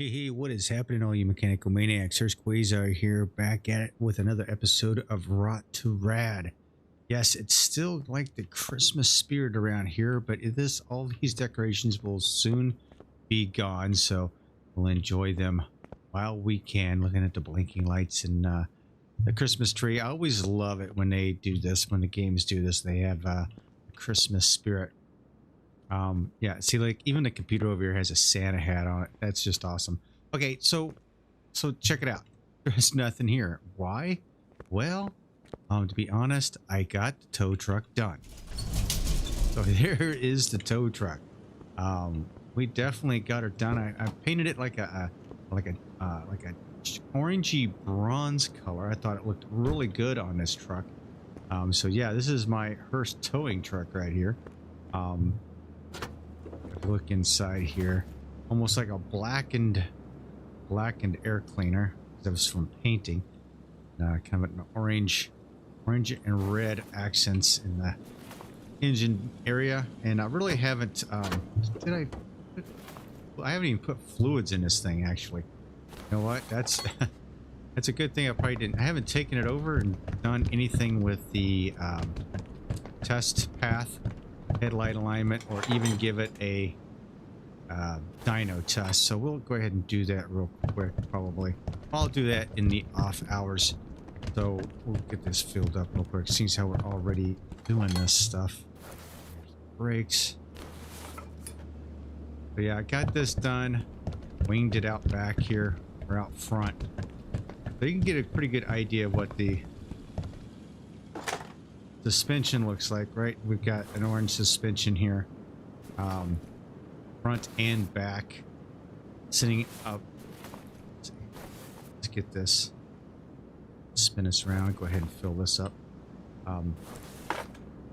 Hey, what is happening, all you mechanical maniacs? Here's Quayzar here, back at it with another episode of Rot2Rad. Yes, it's still like the Christmas spirit around here, but all these decorations will soon be gone, so we'll enjoy them while we can, looking at the blinking lights and the Christmas tree. I always love it when they do this, when the games do this. They have a Christmas spirit. Yeah, see, like, even the computer over here has a Santa hat on it. That's just awesome. Okay, so check it out. There's nothing here. Why? Well, to be honest, I got the tow truck done. So there is the tow truck. We definitely got her done. I painted it like a orangey bronze color. I thought it looked really good on this truck. So yeah, this is my Hurst towing truck right here. Look inside here, almost like a blackened air cleaner. That was from painting. Kind of an orange and red accents in the engine area. And I really haven't. I haven't even put fluids in this thing, actually. You know what? That's a good thing. I haven't taken it over and done anything with the test path, headlight alignment, or even give it a dyno test. So we'll go ahead and do that real quick. Probably I'll do that in the off hours, so we'll get this filled up real quick. Seems how we're already doing this stuff. Brakes. But yeah, I got this done, winged it out back here or out front, so you can get a pretty good idea of what the suspension looks like. Right, we've got an orange suspension here, front and back, sitting up. Let's get this, spin us around, go ahead and fill this up.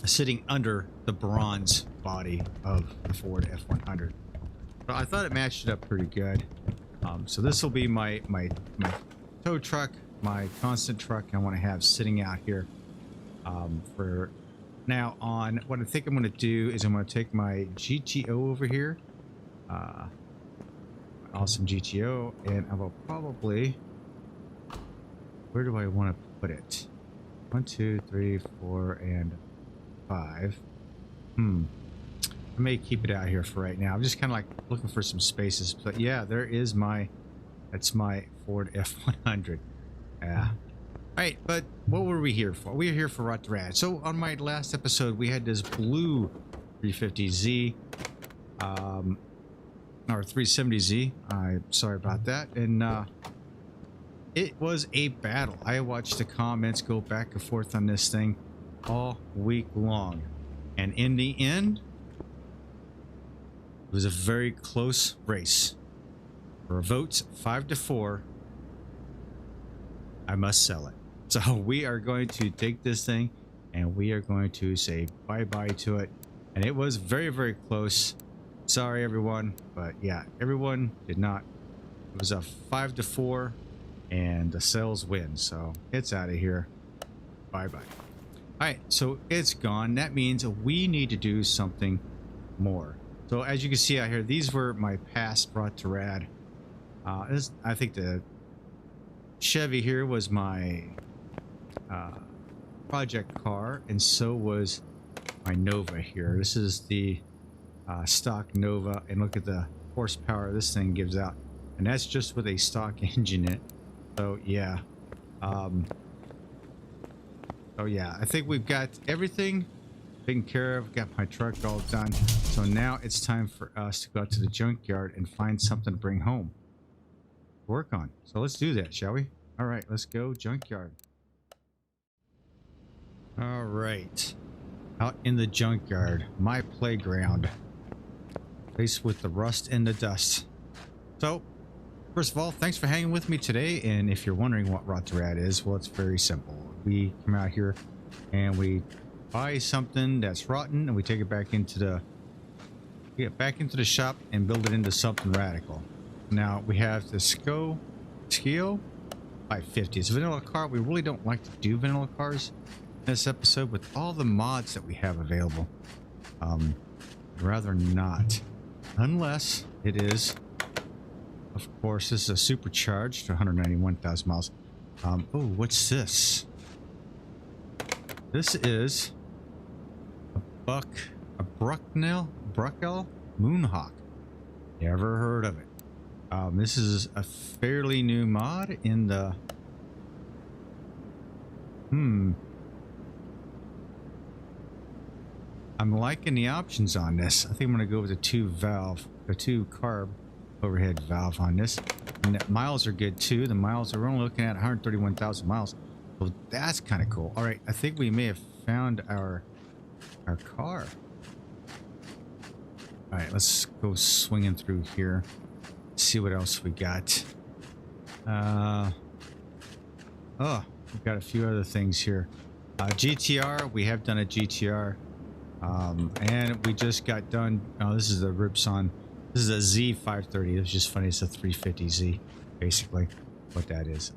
Sitting under the bronze body of the Ford F100. But I thought it matched it up pretty good. So this will be my tow truck, my constant truck I want to have sitting out here for now on. What I think I'm going to do is I'm going to take my GTO over here, awesome GTO, and I will probably, where do I want to put it? 1, 2, 3, 4, and 5. I may keep it out here for right now. I'm just kind of like looking for some spaces. But yeah, that's my Ford F100. Yeah. Alright, but what were we here for? We were here for Rot2Rad. So on my last episode, we had this blue 350Z, or 370Z. I'm sorry about that. And it was a battle. I watched the comments go back and forth on this thing all week long. And in the end, it was a very close race. For votes 5-4, I must sell it. So we are going to take this thing and we are going to say bye-bye to it. And it was very, very close. Sorry, everyone. But yeah, everyone did not. It was a 5-4 and the sales win. So it's out of here. Bye-bye. All right, so it's gone. That means we need to do something more. So as you can see out here, these were my past Rot2Rad. I think the Chevy here was my project car, and so was my Nova here. This is the stock Nova, and look at the horsepower this thing gives out, and that's just with a stock engine in it. So yeah, I think we've got everything taken care of. Got my truck all done. So now it's time for us to go out to the junkyard and find something to bring home, work on. So let's do that, shall we? All right, let's go junkyard. All right, out in the junkyard, my playground, place with the rust and the dust. So first of all, thanks for hanging with me today. And if you're wondering what Rot2Rad is, well, it's very simple. We come out here and we buy something that's rotten and we take it back into the shop and build it into something radical. Now we have the Skio 550. It's a vanilla car. We really don't like to do vanilla cars in this episode with all the mods that we have available. Rather not, unless it is Of course, this is a supercharged to 191,000 miles. Oh, what's this? This is a Brucknell Moonhawk. Never heard of it. This is a fairly new mod in the... I'm liking the options on this. I think I'm going to go with the two carb overhead valve on this. And the miles are good too. The miles are only looking at 131,000 miles. So that's kind of cool. All right, I think we may have found our car. All right, let's go swinging through here. See what else we got. Oh, we've got a few other things here. GTR, we have done a GTR. And we just got done. Oh, this is the Ripson. This is a Z530. It's just funny. It's a 350Z, basically, what that is.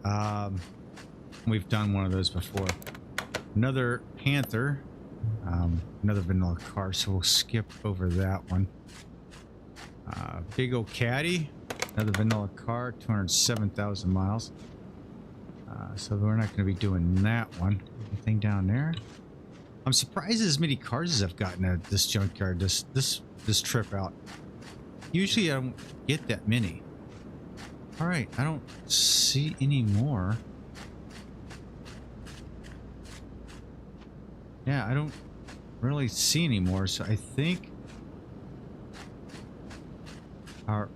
We've done one of those before. Another Panther. Another vanilla car, so we'll skip over that one. Big old Caddy. Another vanilla car, 207,000 miles. So we're not going to be doing that one. Anything down there? I'm surprised as many cars as I've gotten at this junkyard this trip out. Usually I don't get that many. All right, I don't see any more. Yeah, I don't really see any more. So I think our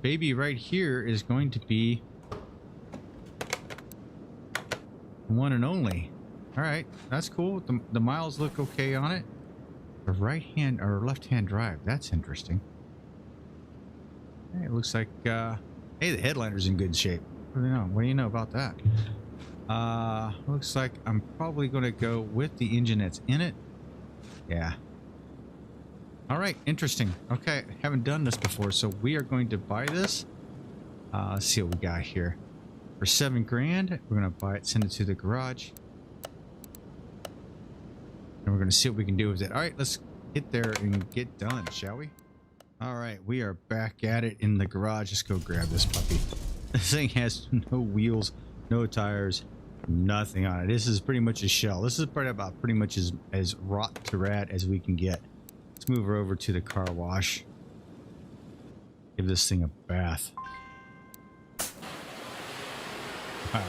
baby right here is going to be one and only. All right, that's cool. The miles look okay on it. The right hand or left hand drive. That's interesting. Hey, it looks like hey, the headliner's in good shape. What do you know about that? Looks like I'm probably going to go with the engine that's in it. Yeah. All right, interesting. Okay, haven't done this before, so we are going to buy this. Let's see what we got here. For $7 grand, we're going to buy it, send it to the garage. And we're going to see what we can do with it. All right, let's get there and get done, shall we? All right, we are back at it in the garage. Let's go grab this puppy. This thing has no wheels, no tires, nothing on it. This is pretty much a shell. This is about pretty much as Rot2Rad as we can get. Let's move her over to the car wash. Give this thing a bath. Wow.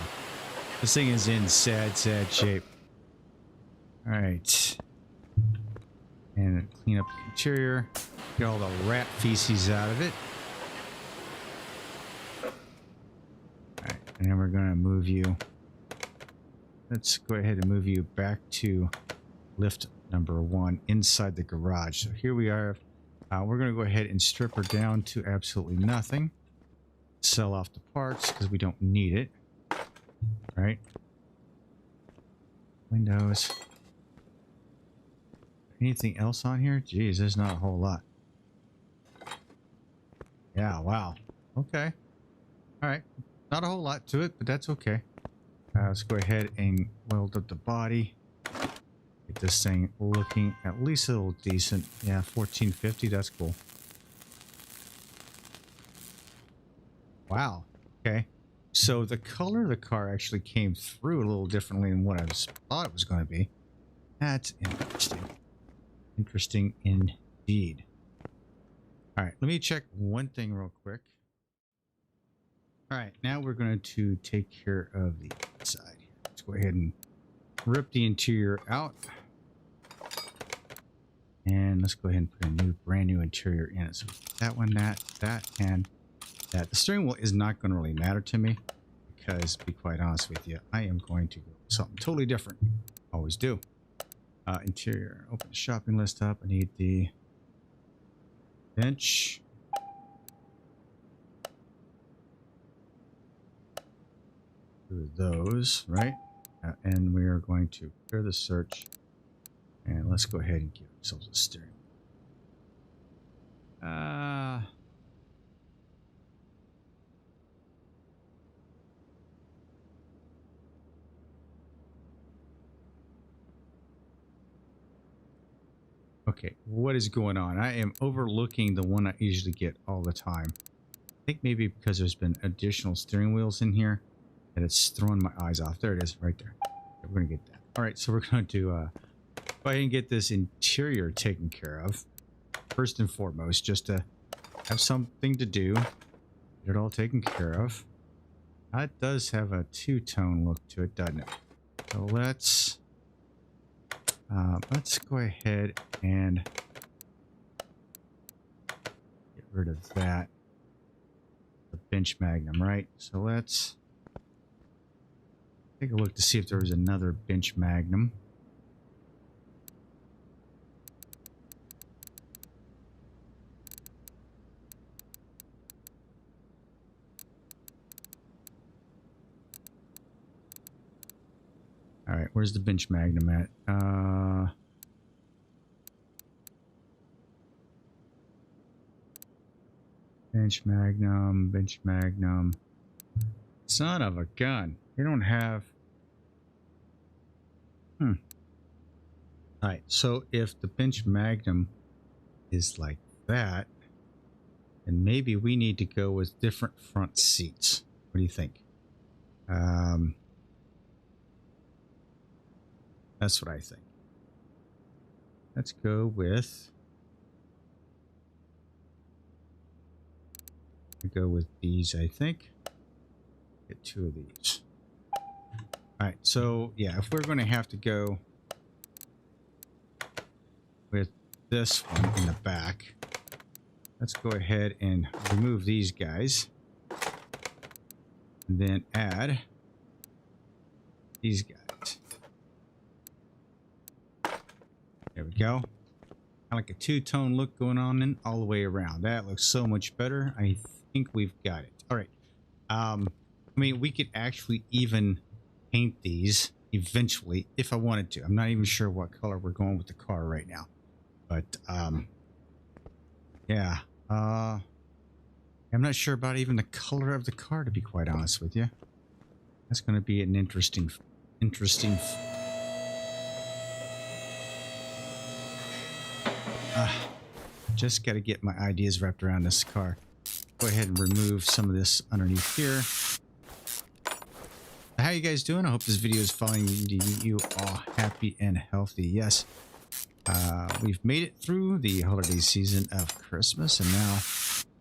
This thing is in sad shape. All right. And clean up the interior. Get all the rat feces out of it. All right. And then we're going to move you. Let's go ahead and move you back to lift number 1 inside the garage. So here we are. We're going to go ahead and strip her down to absolutely nothing. Sell off the parts because we don't need it. Right? Windows. Anything else on here? Geez, there's not a whole lot. Yeah, wow. Okay. All right. Not a whole lot to it, but that's okay. Let's go ahead and weld up the body. Get this thing looking at least a little decent. Yeah, 1450. That's cool. Wow. Okay. So the color of the car actually came through a little differently than what I thought it was going to be. That's interesting. Interesting indeed. All right, let me check one thing real quick. All right, now we're going to take care of the inside. Let's go ahead and rip the interior out. And let's go ahead and put a brand new interior in it. So that one, that, and that. The steering wheel is not going to really matter to me because, to be quite honest with you, I am going to go with something totally different. Always do. Interior. Open the shopping list up. I need the bench. Do those, right? And we are going to clear the search. And let's go ahead and give ourselves a steering. Okay, what is going on? I am overlooking the one I usually get all the time. think maybe because there's been additional steering wheels in here that it's throwing my eyes off. There it is, right there. Okay, we're gonna get that. All right, so we're going to go ahead and get this interior taken care of first and foremost, just to have something to do. Get it all taken care of. That does have a two-tone look to it, doesn't it? So let's go ahead and get rid of that. The bench magnum, right? So let's take a look to see if there was another bench magnum. All right, where's the bench magnum at? Bench magnum. Son of a gun. They don't have... All right, so if the bench magnum is like that, then maybe we need to go with different front seats. What do you think? That's what I think. Let's go with... go with these, I think. Get two of these. All right, so yeah, if we're going to have to go with this one in the back, let's go ahead and remove these guys and then add these guys. There we go. Kind of like a two-tone look going on in all the way around. That looks so much better. I think we've got it. All right. I mean, we could actually even paint these eventually if I wanted to. I'm not even sure what color we're going with the car right now. But, yeah. I'm not sure about even the color of the car, to be quite honest with you. That's going to be an interesting... just got to get my ideas wrapped around this car. Go ahead and remove some of this underneath here. How you guys doing? I hope this video is finding you all happy and healthy. Yes, we've made it through the holiday season of Christmas, and now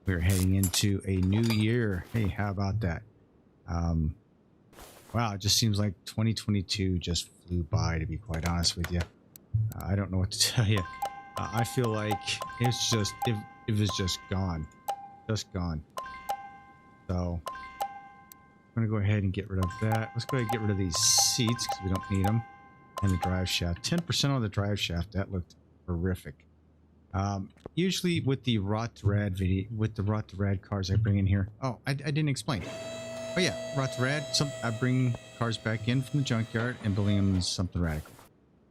we're heading into a new year. Hey, how about that? Wow, it just seems like 2022 just flew by, to be quite honest with you. I don't know what to tell you. I feel like it's just, it was just gone. Just gone. So I'm going to go ahead and get rid of that. Let's go ahead and get rid of these seats because we don't need them. And the drive shaft. 10% on the drive shaft. That looked horrific. Usually with the Rot2Rad video, with the Rot2Rad cars I bring in here. Oh, I didn't explain. Oh yeah, Rot2Rad. I bring cars back in from the junkyard and building them something radical.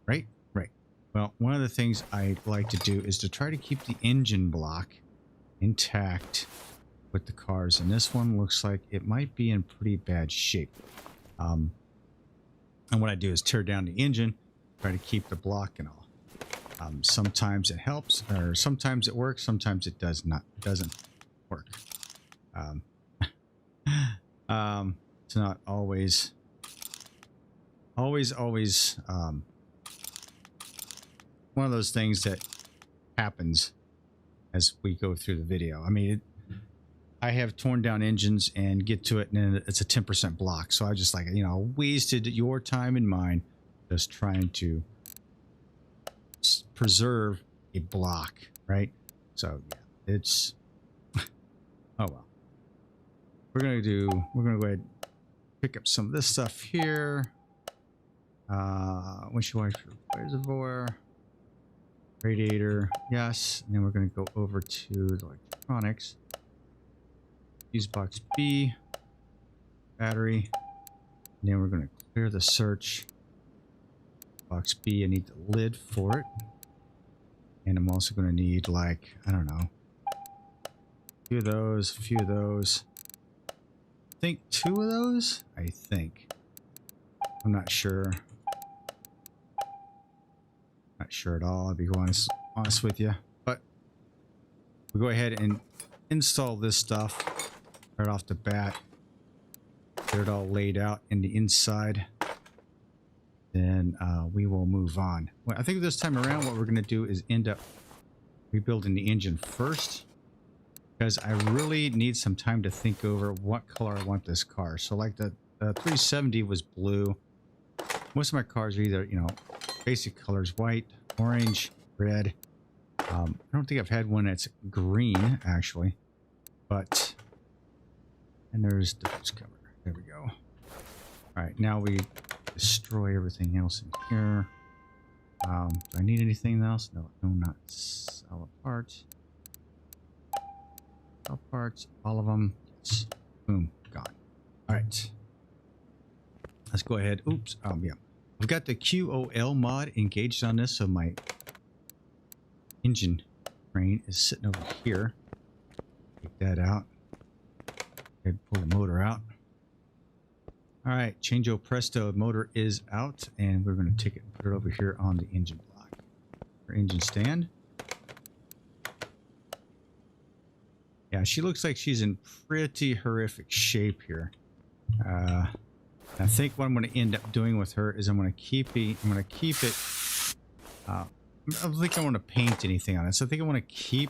Right? Right. Well, one of the things I like to do is to try to keep the engine block intact with the cars, and this one looks like it might be in pretty bad shape. And what I do is tear down the engine, try to keep the block and all. Sometimes it helps, or sometimes it works, sometimes it doesn't work. It's not always one of those things that happens as we go through the video. I mean, I have torn down engines and get to it, and it's a 10% block. So I just, like, you know, wasted your time and mine just trying to preserve a block, right? So yeah, it's oh well. We're gonna go ahead and pick up some of this stuff here. Windshield reservoir. Radiator, yes. And then we're going to go over to the electronics. Fuse box B, battery. And then we're going to clear the search. Box B, I need the lid for it. And I'm also going to need, like, I don't know, a few of those. I think 2 of those? I think. I'm not sure. Not sure at all, I'll be honest with you. But we'll go ahead and install this stuff. right off the bat. Get it all laid out in the inside. Then we will move on. Well, I think this time around what we're going to do is end up rebuilding the engine first, because I really need some time to think over what color I want this car. So like the 370 was blue. Most of my cars are either, you know, basic colors: white, orange, red. I don't think I've had one that's green, actually. But, and there's the Hurst cover. There we go. All right, now we destroy everything else in here. Do I need anything else? No, not solid parts. Solid parts, all of them. Yes. Boom, gone. All right. Let's go ahead. Oops. Yeah. I've got the QOL mod engaged on this, so my engine crane is sitting over here. Take that out. And pull the motor out. All right, changeo presto, motor is out, and we're going to take it and put it over here on the engine block. Our engine stand. Yeah, she looks like she's in pretty horrific shape here. I think what I'm going to end up doing with her is I'm going to keep it. I don't think I want to paint anything on it, so I think I want to keep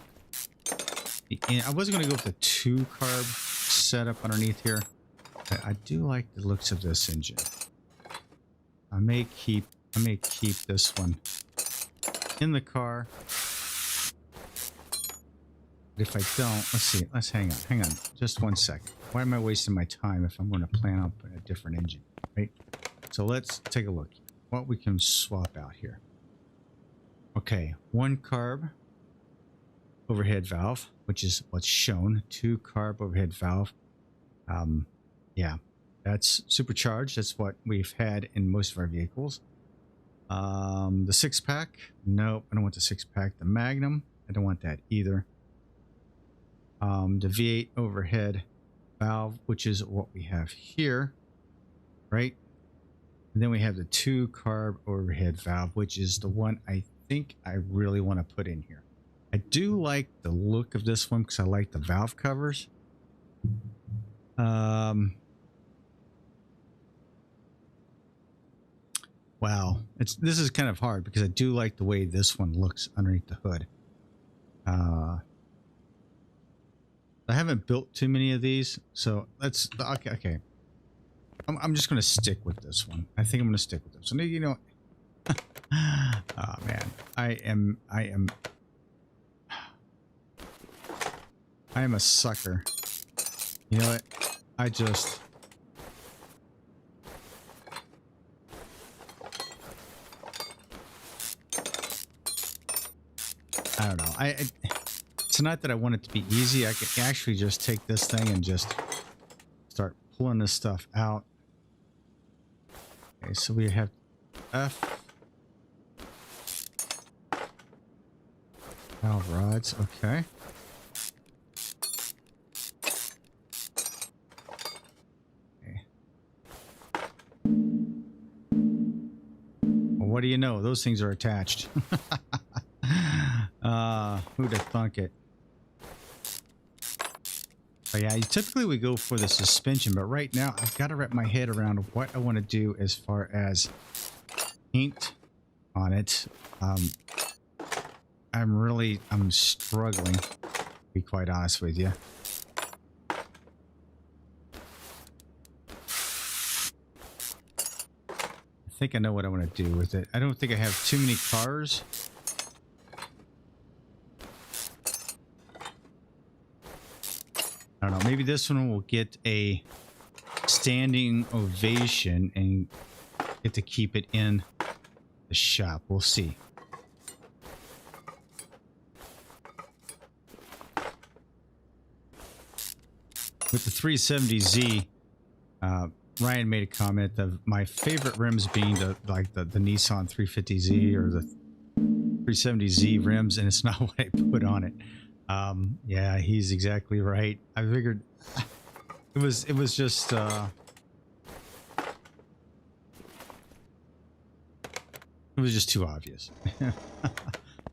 the. I wasn't going to go with the 2-carb setup underneath here. I do like the looks of this engine. I may keep this one in the car. But if I don't, let's see. Let's hang on just 1 second. Why am I wasting my time if I'm going to plan on putting a different engine, right? So let's take a look what we can swap out here. Okay, 1-carb overhead valve, which is what's shown. 2-carb overhead valve. Yeah, that's supercharged. That's what we've had in most of our vehicles. The 6-pack. Nope, I don't want the 6-pack. The Magnum. I don't want that either. The V8 overhead valve, which is what we have here, right? And then we have the 2-carb overhead valve, which is the one I think I really want to put in here. I do like the look of this one because I like the valve covers. Wow, this is kind of hard because I do like the way this one looks underneath the hood. I haven't built too many of these, so let's okay. I'm just going to stick with this one. I think I'm going to stick with this. So you know, oh man, I am a sucker. You know what? I don't know. It's not that I want it to be easy. I can actually just take this thing and just start pulling this stuff out. Okay, so we have F valve rods. Okay. What do you know? Those things are attached. Who'd have thunk it? But yeah, typically we go for the suspension, but right now I've got to wrap my head around what I want to do as far as paint on it. I'm struggling, to be quite honest with you. I think I know what I want to do with it. I don't think I have too many cars. I don't know. Maybe this one will get a standing ovation and get to keep it in the shop. We'll see. With the 370Z, Ryan made a comment of my favorite rims being the Nissan 350Z or the 370Z rims, and it's not what I put on it. Yeah, he's exactly right. I figured it was just it was just too obvious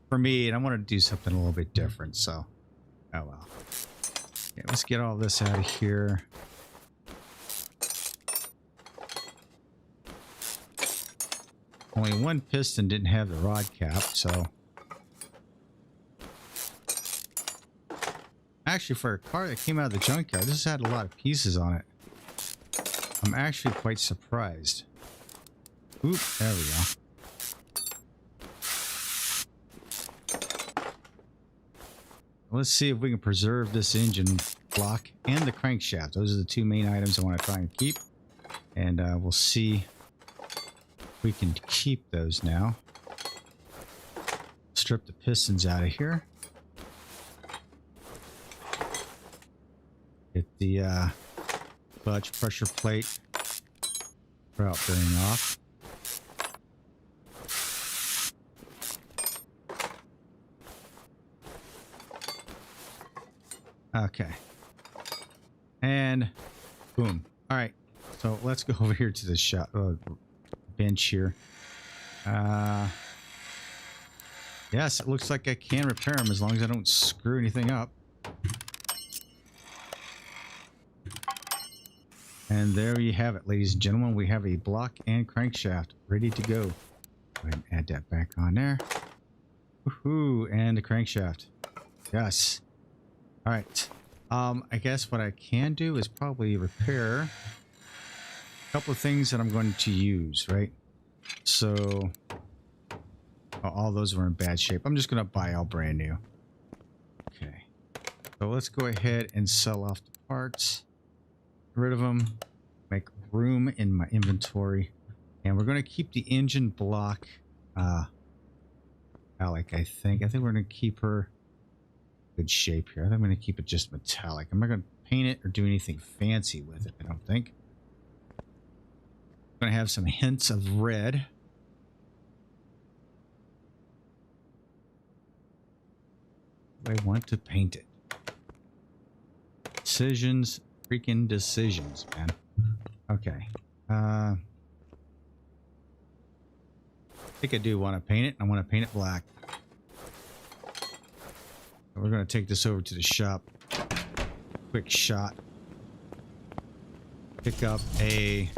for me, and I wanted to do something a little bit different. So, oh well. Yeah, let's get all this out of here. Only one piston didn't have the rod cap, so... Actually, for a car that came out of the junkyard, this had a lot of pieces on it. I'm actually quite surprised. Oop, there we go. Let's see if we can preserve this engine block and the crankshaft. Those are the two main items I want to try and keep. And we'll see if we can keep those now. Strip the pistons out of here. Get the clutch pressure plate route bearing off. Okay. And boom. All right. So let's go over here to the shop bench here. Yes, it looks like I can repair them as long as I don't screw anything up. And there you have it, ladies and gentlemen. We have a block and crankshaft ready to go. Go ahead and add that back on there. Woohoo! And the crankshaft. Yes. All right. I guess what I can do is probably repair a couple of things that I'm going to use, right? So all those were in bad shape. I'm just going to buy all brand new. Okay. So let's go ahead and sell off the parts. Get rid of them. Make room in my inventory. And we're going to keep the engine block metallic, I think. I think we're going to keep her good shape here. I think I'm going to keep it just metallic. I'm not going to paint it or do anything fancy with it, I don't think. I'm going to have some hints of red. I want to paint it. Decisions, freaking decisions, man. Okay. I think I do want to paint it. I want to paint it black. We're going to take this over to the shop. Quick shot. Pick up a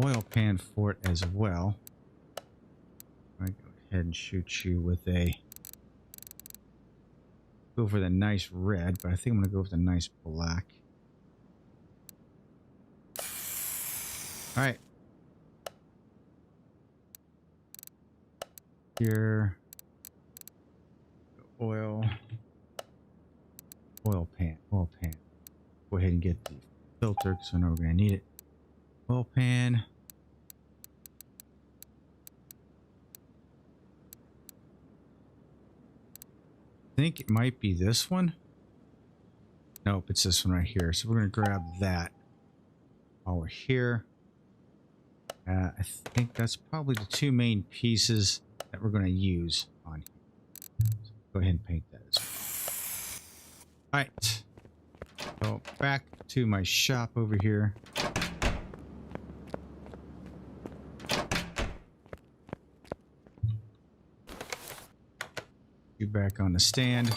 oil pan for it as well. I'm going to go ahead and shoot you with a... Go for the nice red, but I think I'm going to go with the nice black. Alright. Here... Oil pan. Go ahead and get the filter because I know we're going to need it. Oil pan. I think it might be this one. Nope, it's this one right here. So we're going to grab that while we're here. I think that's probably the two main pieces that we're going to use on here. Go ahead and paint that as well. Alright. So back to my shop over here. You back on the stand.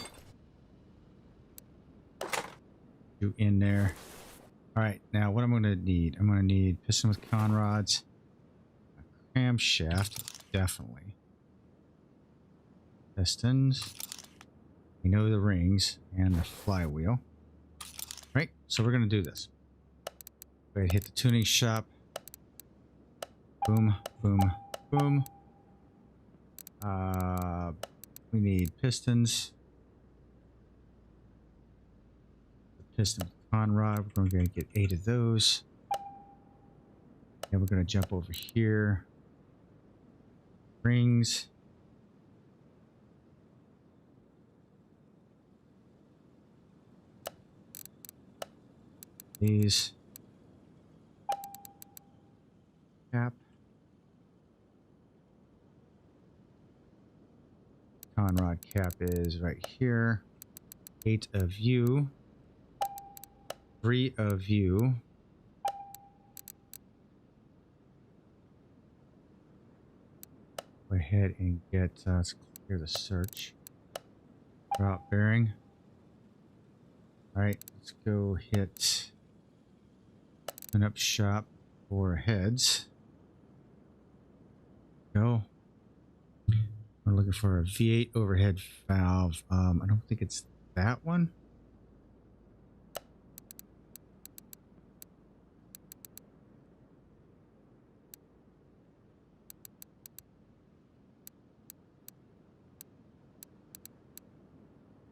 You in there. Alright, now what I'm going to need. I'm going to need piston with con rods. A camshaft, definitely. Pistons. We know the rings and the flywheel. Right, so we're going to do this. Go ahead, hit the tuning shop. Boom, boom, boom. We need pistons. The piston con rod. We're going to get 8 of those. And we're going to jump over here. Rings. These. Cap. Con rod cap is right here. 8 of you. 3 of you. Go ahead and get, let's clear the search. Route bearing. All right, let's go hit open up shop for heads. Go. We're looking for a V8 overhead valve. I don't think it's that one.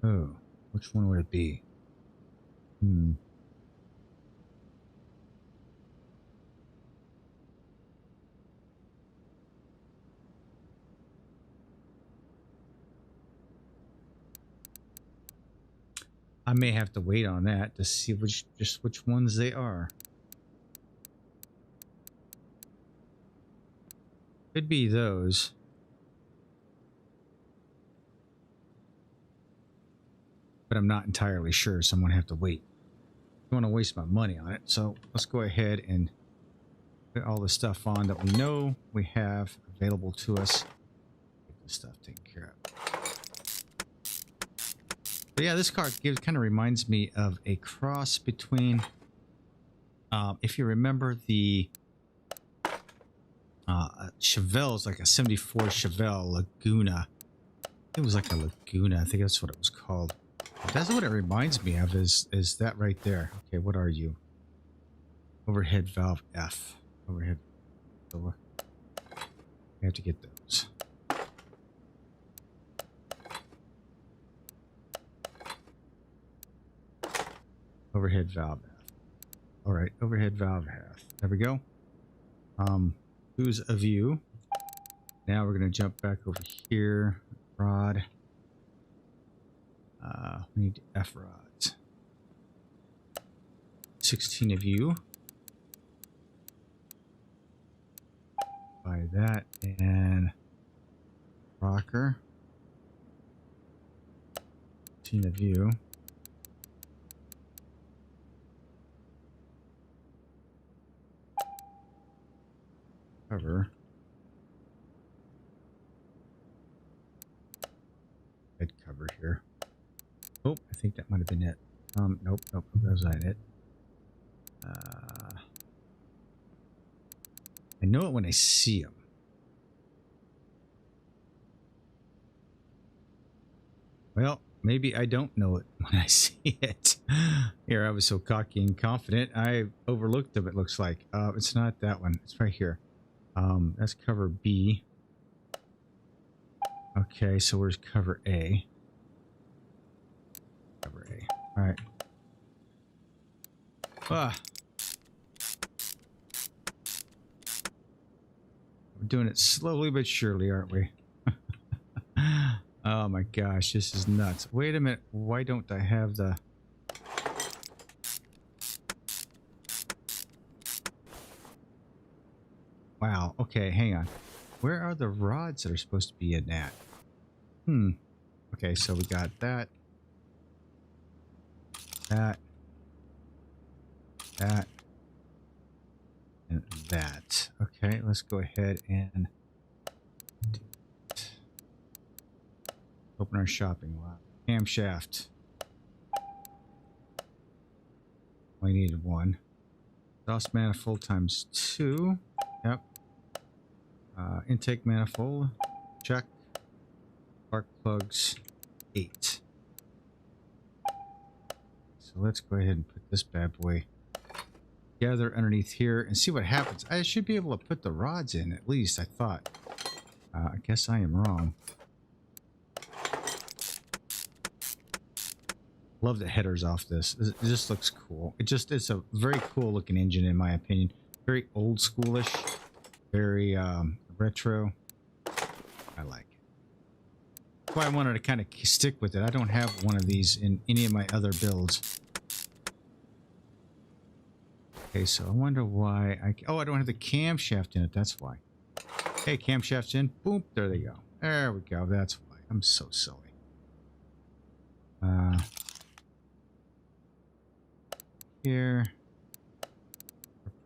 Oh, which one would it be? I may have to wait on that to see which ones they are. Could be those. But I'm not entirely sure, so I'm going to have to wait. I don't want to waste my money on it, so let's go ahead and put all the stuff on that we know we have available to us. Get this stuff taken care of. But yeah, this car kind of reminds me of a cross between, if you remember the Chevelle's, like a 74 Chevelle Laguna. It was like a Laguna. I think that's what it was called. That's what it reminds me of, is that right there. Okay, what are you? Overhead valve F. Overhead. I have to get those. Overhead valve F. All right, overhead valve F. There we go. Who's a view? Now we're going to jump back over here. Rod. We need F rods. 16 of you. Buy that and rocker. 15 of you. Cover. Head cover here. Oh, I think that might have been it. Nope, that was not it. I know it when I see them. Well, maybe I don't know it when I see it. Here, I was so cocky and confident, I overlooked them, it looks like. It's not that one. It's right here. That's cover B. Okay, so where's cover A? Cover A. All right. We're doing it slowly but surely, aren't we? Oh my gosh, this is nuts. Wait a minute. Why don't I have the... Wow. Okay, hang on. Where are the rods that are supposed to be in that? Okay, so we got that. That. That. And that. Okay, let's go ahead and open our shopping lot. Camshaft. We needed one. Exhaust manifold times 2. Yep. Intake manifold. Check. Spark plugs. 8. So let's go ahead and put this bad boy together underneath here and see what happens. I should be able to put the rods in, at least, I thought. I guess I am wrong. Love the headers off this. It just looks cool. It's a very cool looking engine in my opinion. Very old schoolish. Very retro. I like it. That's why I wanted to kind of stick with it. I don't have one of these in any of my other builds. Okay, so I wonder why I don't have the camshaft in it. That's why. Hey, camshaft's in. Boom. There they go. There we go. That's why. I'm so silly. Here.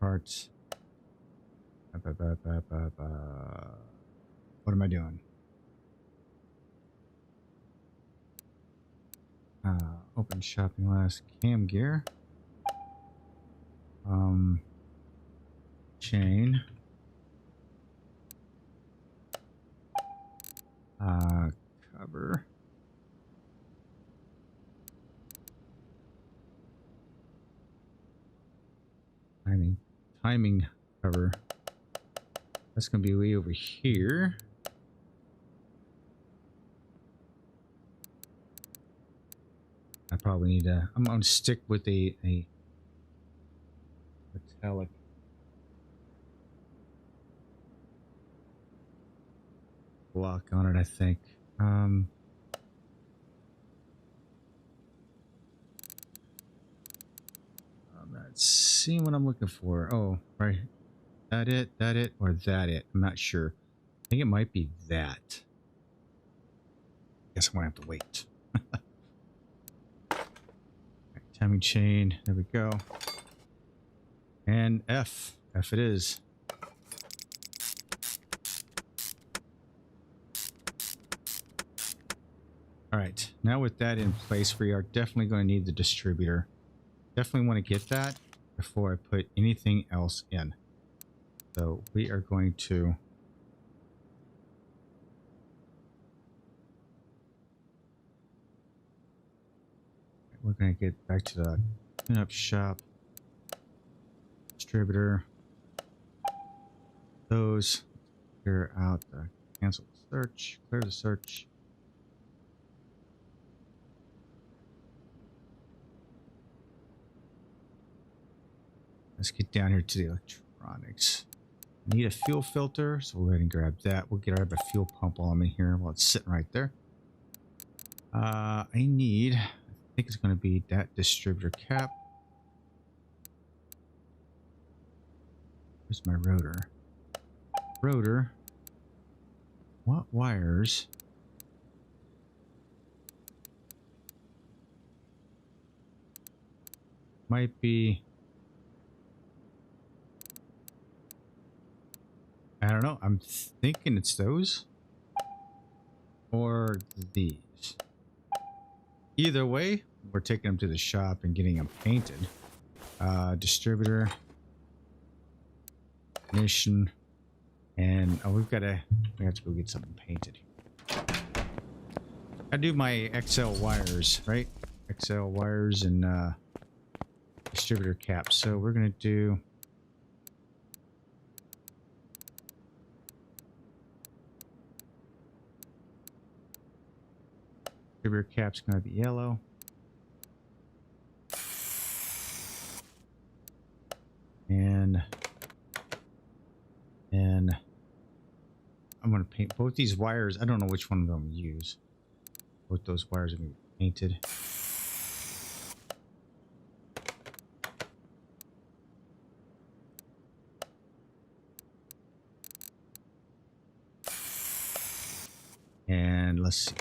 Parts. What am I doing? Open shopping list, cam gear, chain, cover, timing cover. That's gonna be way over here. I probably need to. I'm gonna stick with a metallic block on it, I think. I'm not seeing what I'm looking for. Oh, right. That it, or that it? I'm not sure. I think it might be that. Guess I'm gonna have to wait. Right, timing chain. There we go. And F it is. All right, now with that in place, we are definitely going to need the distributor. Definitely want to get that before I put anything else in. So we are going to get back to the cleanup shop. Distributor. Those. Clear out the cancel the search. Clear the search. Let's get down here to the electronics. I need a fuel filter, so we'll go ahead and grab that. We'll grab a fuel pump while I'm in here, while it's sitting right there. I think it's going to be that distributor cap. Where's my rotor? Rotor. What wires? Might be... I don't know. I'm thinking it's those. Or these. Either way, we're taking them to the shop and getting them painted. Distributor. Ignition. And we have to go get something painted. I do my XL wires, right? XL wires and distributor caps. So we're gonna do distributor cap's gonna be yellow. And I'm going to paint both these wires. I don't know which one of them to use. Both those wires are going to be painted. And let's see.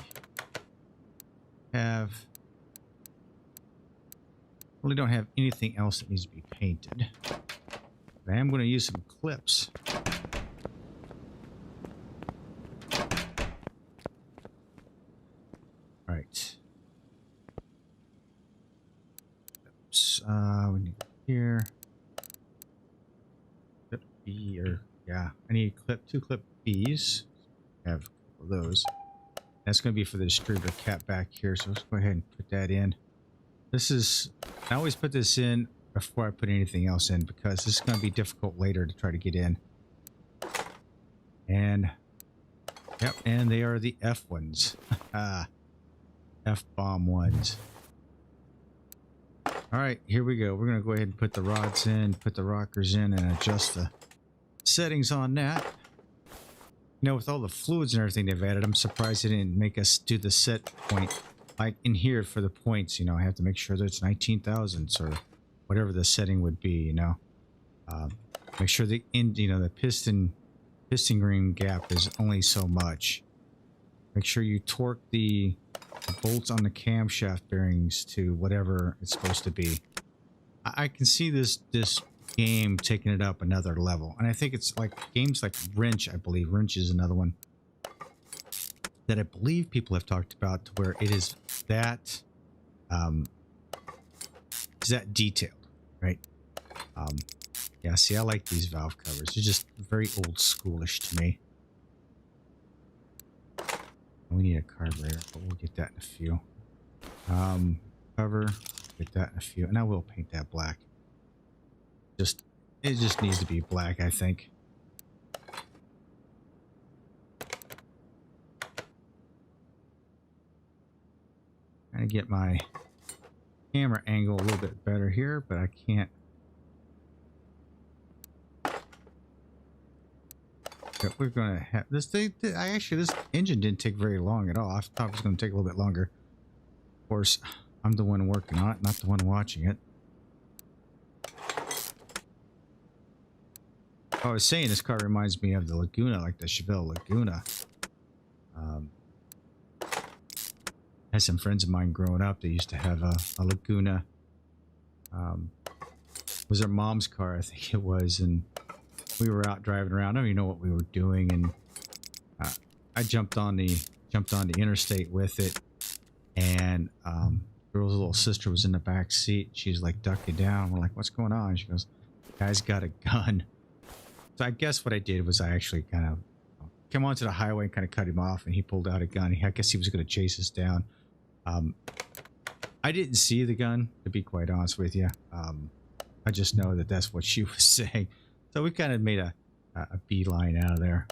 Really don't have anything else that needs to be painted. But I am going to use some clips. Right. Oops. We need here. Clip B, or yeah, I need two clip B's. I have a couple of those. That's going to be for the distributor cap back here. So let's go ahead and put that in. This is, I always put this in before I put anything else in because this is going to be difficult later to try to get in. And yep, and they are the F ones. F-bomb ones. All right, here we go. We're going to go ahead and put the rods in, put the rockers in, and adjust the settings on that. You know, with all the fluids and everything they've added, I'm surprised they didn't make us do the set point. Like in here for the points, you know, I have to make sure that it's 19 thousandths or whatever the setting would be, you know. Make sure the piston ring gap is only so much. Make sure you torque the bolts on the camshaft bearings to whatever it's supposed to be. I can see this game taking it up another level, and I think it's like games like Wrench. I believe Wrench is another one that I believe people have talked about, to where it is that Is that detailed, right? Yeah, see, I like these valve covers. They're just very old schoolish to me. We need a carburetor, but we'll get that in a few. Cover, get that in a few, and I will paint that black. It just needs to be black, I think. Trying to get my camera angle a little bit better here, but I can't. But we're gonna have this thing. This engine didn't take very long at all. I thought it was gonna take a little bit longer. Of course, I'm the one working on it, not the one watching it. I was saying this car reminds me of the Laguna, like the Chevelle Laguna. I had some friends of mine growing up. They used to have a Laguna. It was their mom's car, I think it was, and we were out driving around. I don't even know what we were doing, and I jumped on the interstate with it, and girl's little sister was in the back seat. She was like ducking down. We're like, "What's going on?" She goes, "Guy's got a gun." So I guess what I did was I actually kind of came onto the highway and kind of cut him off, and he pulled out a gun. I guess he was going to chase us down. I didn't see the gun, to be quite honest with you. I just know that that's what she was saying. So we kind of made a beeline out of there.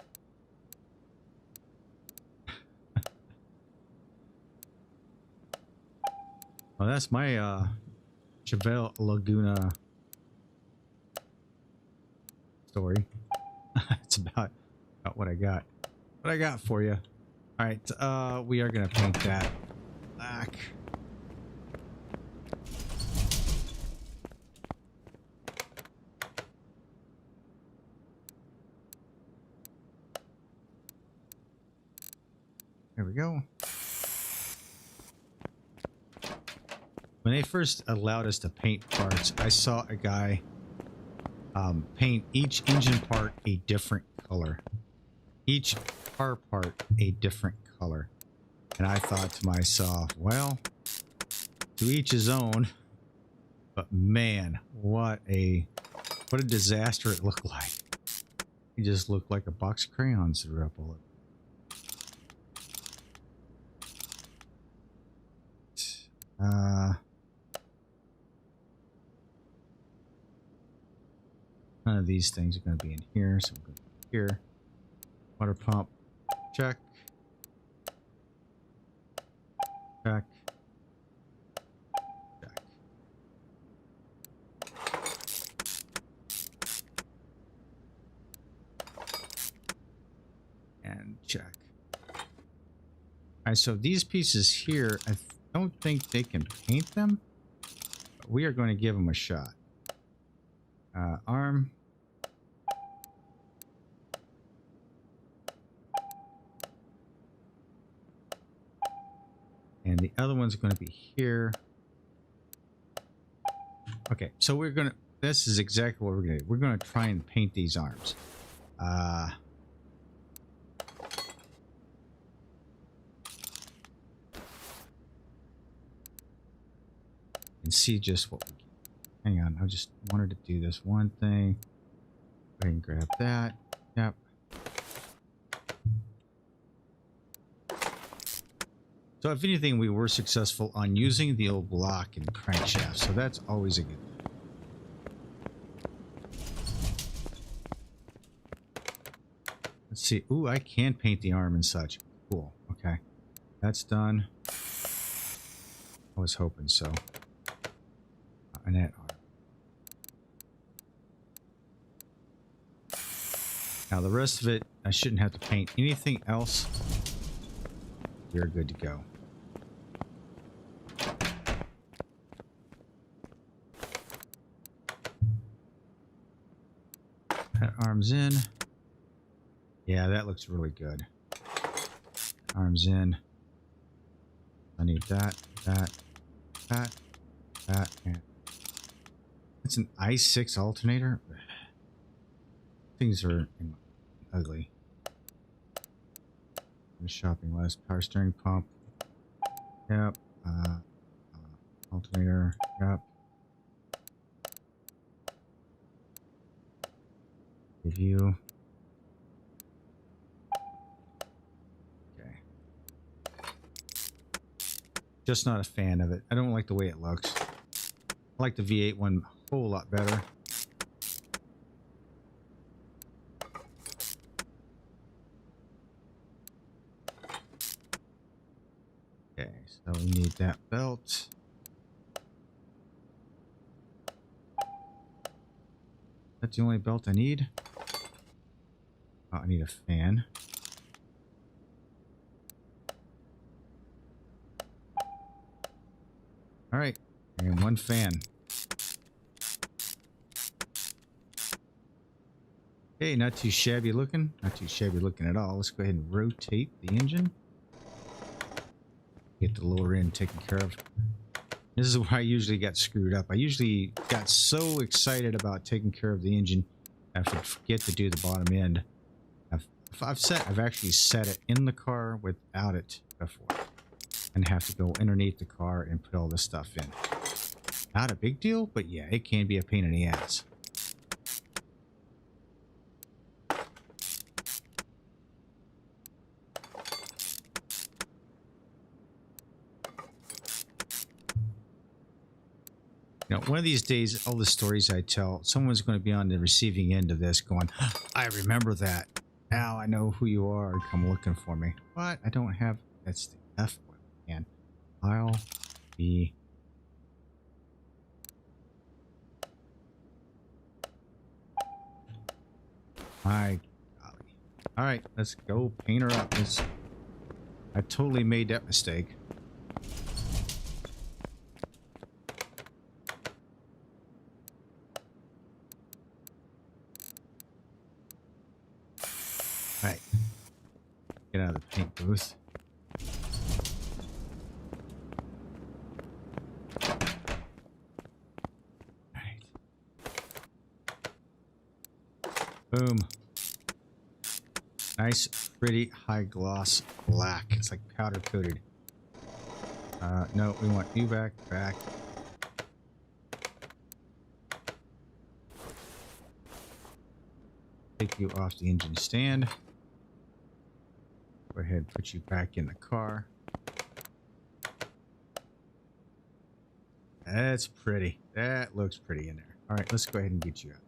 Well, that's my Chevelle Laguna story. It's about what I got. What I got for you. All right, we are gonna paint that black. There we go. When they first allowed us to paint parts, I saw a guy paint each engine part a different color. Each car part a different color. And I thought to myself, well, to each his own. But man, what a disaster it looked like. It just looked like a box of crayons threw up all over. None of these things are going to be in here, so I'm going to go here. Water pump, check. Check. Check. And check. All right, so these pieces here, I don't think they can paint them, but we are going to give them a shot. Arm. And the other one's going to be here. Okay, so we're going to, this is exactly what we're going to do. We're going to try and paint these arms. And see just what we can. Hang on, I just wanted to do this one thing. Go ahead and grab that. Yep. So if anything, we were successful on using the old block and crankshaft, so that's always a good thing. Let's see. Ooh, I can paint the arm and such. Cool. Okay. That's done. I was hoping so. And that arm. Now the rest of it, I shouldn't have to paint anything else. You're good to go. That arm's in. Yeah, that looks really good. Arm's in. I need that, and it's an i6 alternator. Things are ugly. The shopping list, power steering pump. Yep. Alternator. Yep. Review. Okay. Just not a fan of it. I don't like the way it looks. I like the V8 one a whole lot better. Okay, so we need that belt. That's the only belt I need. Oh, I need a fan. All right, and one fan. Okay, not too shabby looking. Not too shabby looking at all. Let's go ahead and rotate the engine. Get the lower end taken care of. This is where I usually got screwed up. I usually got so excited about taking care of the engine, I forget to do the bottom end. I've actually set it in the car without it before, and have to go underneath the car and put all this stuff in. Not a big deal, but yeah, it can be a pain in the ass. You know, one of these days, all the stories I tell, someone's going to be on the receiving end of this going, I remember that. Now I know who you are. Come looking for me. But I don't have, that's the F one. And I'll be... My golly. All right, let's go paint her up. I totally made that mistake. All right, get out of the paint booth. All right. Boom. Nice, pretty high gloss black. It's like powder coated. No, we want you back. Take you off the engine stand. Go ahead and put you back in the car. That's pretty. That looks pretty in there. All right, let's go ahead and get you out.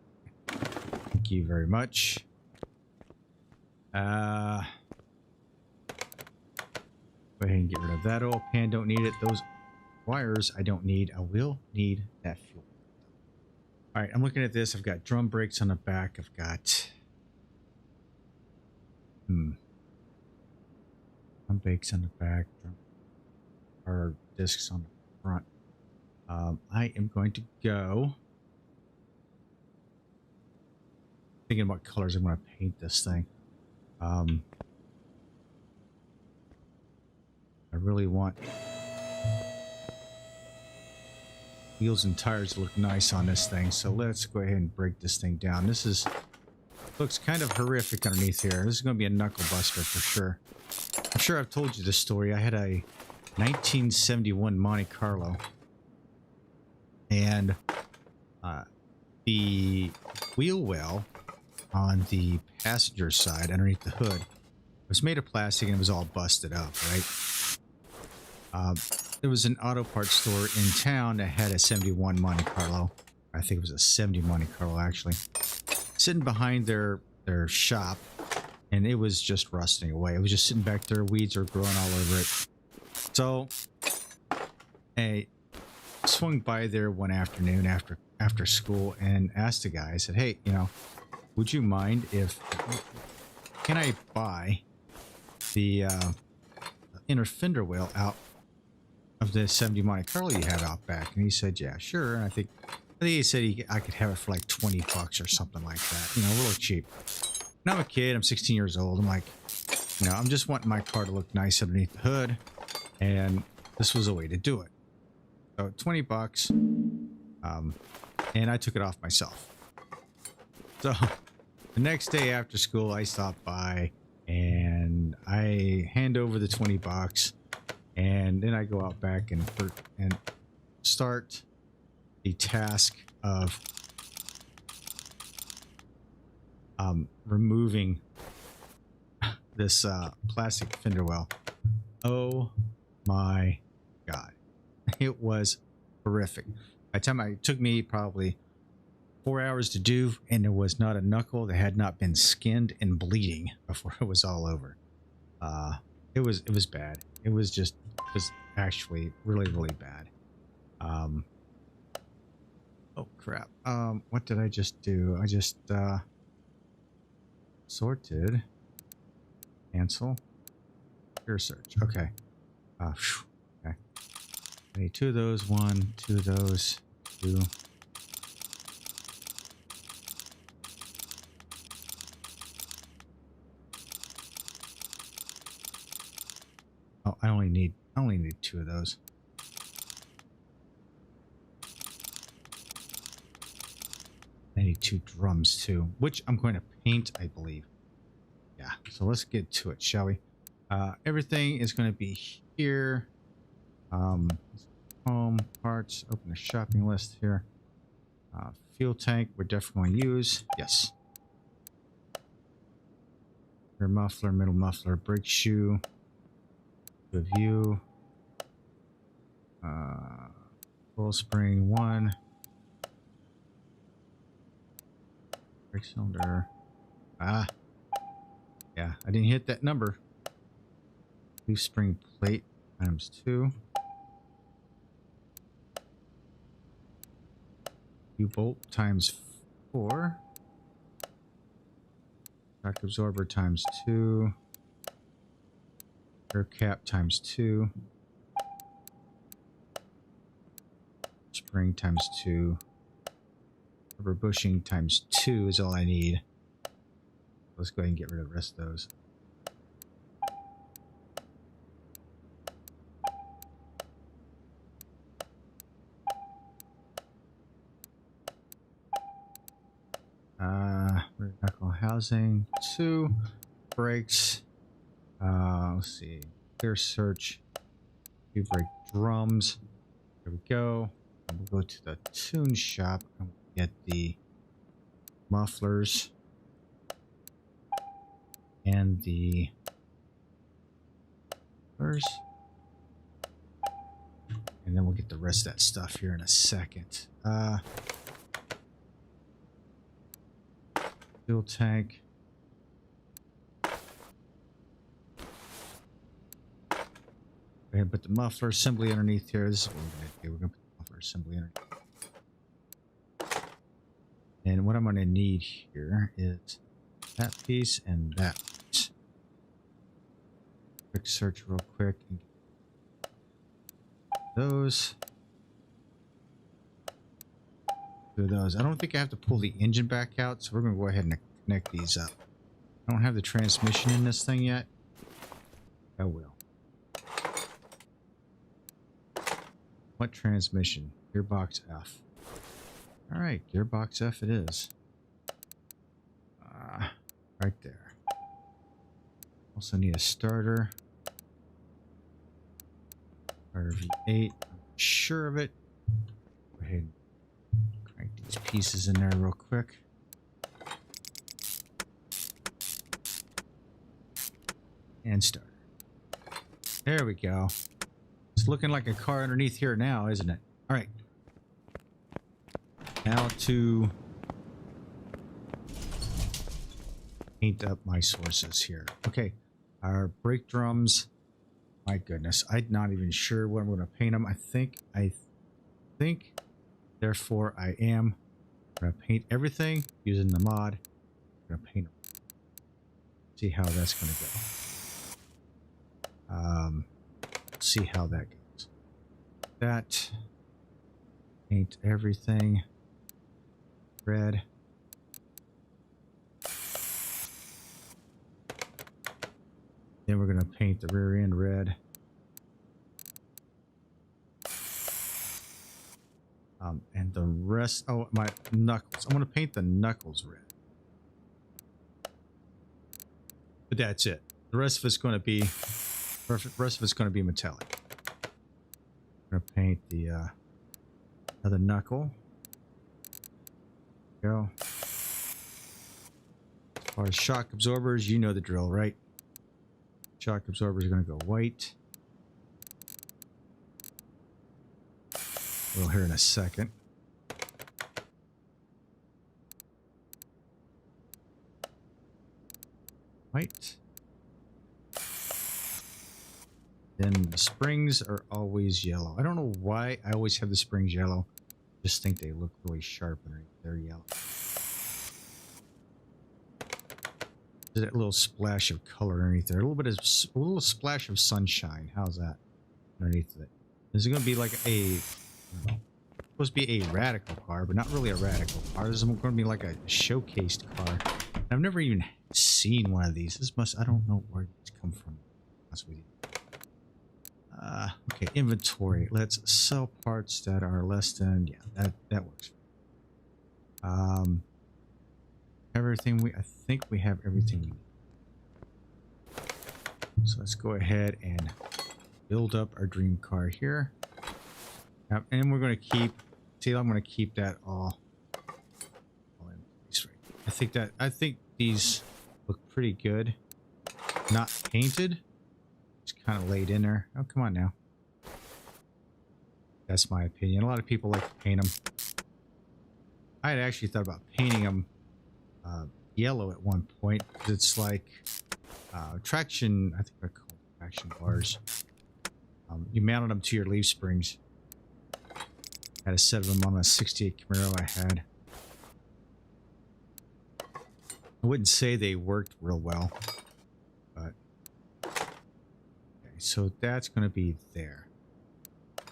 Thank you very much. Go ahead and get rid of that oil pan. Don't need it. Those wires I don't need. I will need that fuel. All right, I'm looking at this. I've got drum brakes on the back. I've got drum brakes on the back. Or discs on the front. I am going to go. Thinking what colors I'm going to paint this thing. I really want wheels and tires to look nice on this thing, so let's go ahead and break this thing down. This looks kind of horrific underneath here. This is going to be a knuckle buster for sure. I'm sure I've told you this story. I had a 1971 Monte Carlo, and the wheel well on the passenger side underneath the hood was made of plastic and it was all busted up, right? There was an auto parts store in town that had a 71 Monte Carlo. I think it was a 70 Monte Carlo actually, sitting behind their shop, and it was just rusting away. It was just sitting back there. Weeds are growing all over it. So I swung by there one afternoon after school and asked the guy, I said, hey, you know, would you mind can I buy the inner fender wheel out of the 70 Monte Carlo you have out back? And he said, yeah, sure. And I think he said I could have it for like 20 bucks or something like that, you know, really cheap. And I'm a kid, I'm 16 years old. I'm like, you know, I'm just wanting my car to look nice underneath the hood, and this was a way to do it. So 20 bucks, and I took it off myself. So the next day after school, I stopped by and I hand over the 20 bucks, and then I go out back and start the task of removing this plastic fender well. Oh my god, it was horrific. By the time it took me probably 4 hours to do, and there was not a knuckle that had not been skinned and bleeding before it was all over. It was bad. It was actually really bad. Oh crap. What did I just do? I just sorted, cancel, pure search. Okay. Okay. I need 2 of those, 1, 2 of those, 2. Oh, I only need 2 of those. I need 2 drums too, which I'm going to paint, I believe. Yeah, so let's get to it, shall we? Everything is going to be here. Home, parts, open the shopping list here. Fuel tank, we're definitely going to use. Yes. Rear muffler, middle muffler, brake shoe. Review. Full spring 1. Brake cylinder. Yeah, I didn't hit that number. Leaf spring plate times 2. U-bolt times 4. Shock absorber times 2. Air cap times 2. Spring times 2. Rubber bushing times 2 is all I need. Let's go ahead and get rid of the rest of those. Rear knuckle housing 2. Brakes. Let's see. Clear search. 2 brake drums. There we go. And we'll go to the tune shop and get the mufflers and the mufflers. And then we'll get the rest of that stuff here in a second. Fuel tank. Go ahead and put the muffler assembly underneath here. This is what we're going to do. We're going to put the muffler assembly underneath. And what I'm going to need here is that piece and that piece. Quick search real quick. And those. Do those. I don't think I have to pull the engine back out, so we're going to go ahead and connect these up. I don't have the transmission in this thing yet. I will. What transmission? Gearbox F. Alright, Gearbox F it is. Right there. Also need a starter. Starter V8. I'm sure of it. Go ahead and crank these pieces in there real quick. And start. There we go. It's looking like a car underneath here now, isn't it? All right. Now to paint up my sources here. Okay. Our brake drums. My goodness. I'm not even sure what I'm going to paint them. I think, therefore I am going to paint everything using the mod. I'm going to paint them. See how that's going to go. See how that goes. That. Paint everything red. Then we're going to paint the rear end red. And the rest, oh, my knuckles. I'm going to paint the knuckles red. But that's it. The rest of it's going to be, metallic. I'm going to paint the Another knuckle. Go. As far as shock absorbers, you know the drill, right? Shock absorbers are going to go white. We'll hear in a second. White. Then the springs are always yellow. I don't know why I always have the springs yellow. Just think they look really sharp and they're yellow. There's that little splash of color underneath there. A little splash of sunshine. How's that? Underneath it. This is going to be like a, I don't know, supposed to be a radical car, but not really a radical car. This is going to be like a showcased car. I've never even seen one of these. This must, I don't know where these come from. That's with you. Okay, inventory. Let's sell parts that are less than, yeah, that works. Everything I think we have everything we need. So let's go ahead and build up our dream car here. And we're going to keep, see, I'm going to keep that all in place right. I think these look pretty good. Not painted. Just kind of laid in there. Oh, come on now. That's my opinion. A lot of people like to paint them. I had actually thought about painting them yellow at one point. It's like traction, I think I call it traction bars. You mounted them to your leaf springs. I had a set of them on a 68 Camaro I had. I wouldn't say they worked real well, but okay, so that's going to be there.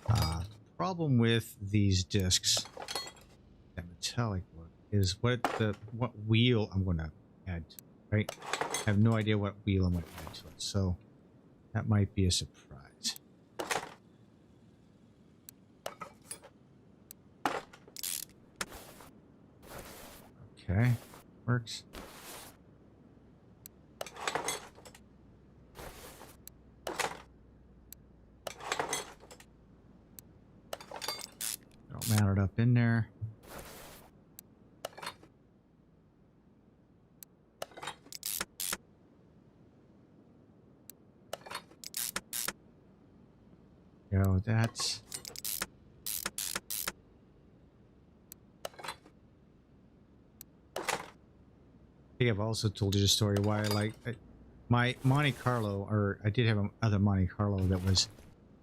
The problem with these discs, that metallic look, is what wheel I'm going to add to it, right? I have no idea what wheel I'm going to add to it, so that might be a surprise. Okay, works. I'll mount it up in there. Go, that's I think I've also told you the story why I like my Monte Carlo, or I did have another Monte Carlo that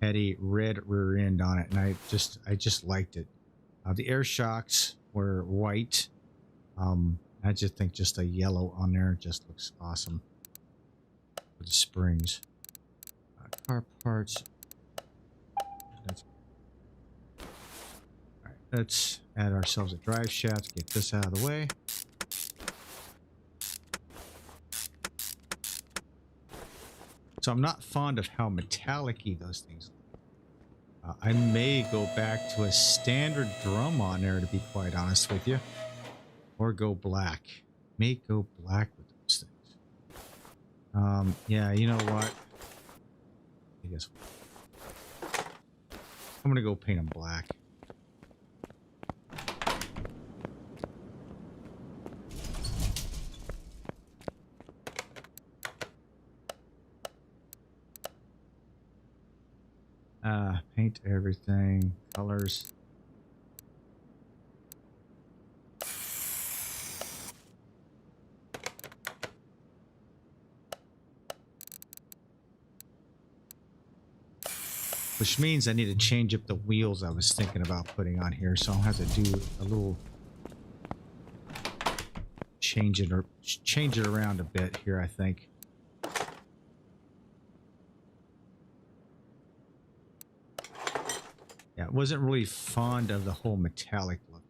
had a red rear end on it, and I just liked it. The air shocks were white. I just think just a yellow on there just looks awesome with the springs. Car parts. All right, let's add ourselves a drive shaft. Get this out of the way. So I'm not fond of how metallic-y those things look. I may go back to a standard drum on there, to be quite honest with you. Or go black. May go black with those things. Yeah, you know what? I guess I'm gonna go paint them black. Paint everything, colors. Which means I need to change up the wheels I was thinking about putting on here, so I'll have to do a little change it around a bit here, I think. Yeah, wasn't really fond of the whole metallic look.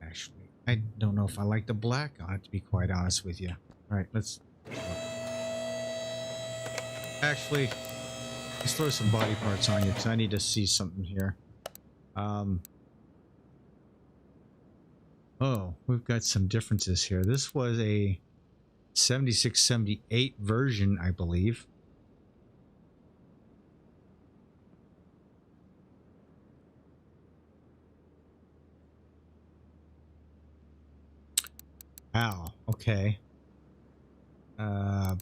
Actually, I don't know if I like the black on it, to be quite honest with you. All right, let's actually let's throw some body parts on you because I need to see something here. Oh, we've got some differences here. This was a 76, 78 version, I believe. Wow. Okay.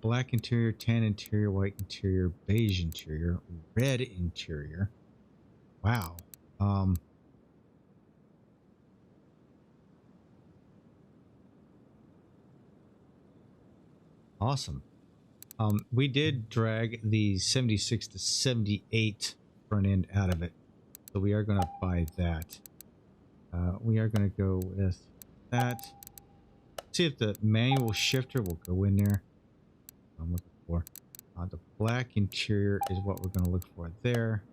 Black interior, tan interior, white interior, beige interior, red interior. Wow. Awesome. We did drag the 76 to 78 front end out of it, so we are going to buy that. We are going to go with that. See if the manual shifter will go in there. I'm looking for the black interior is what we're going to look for there.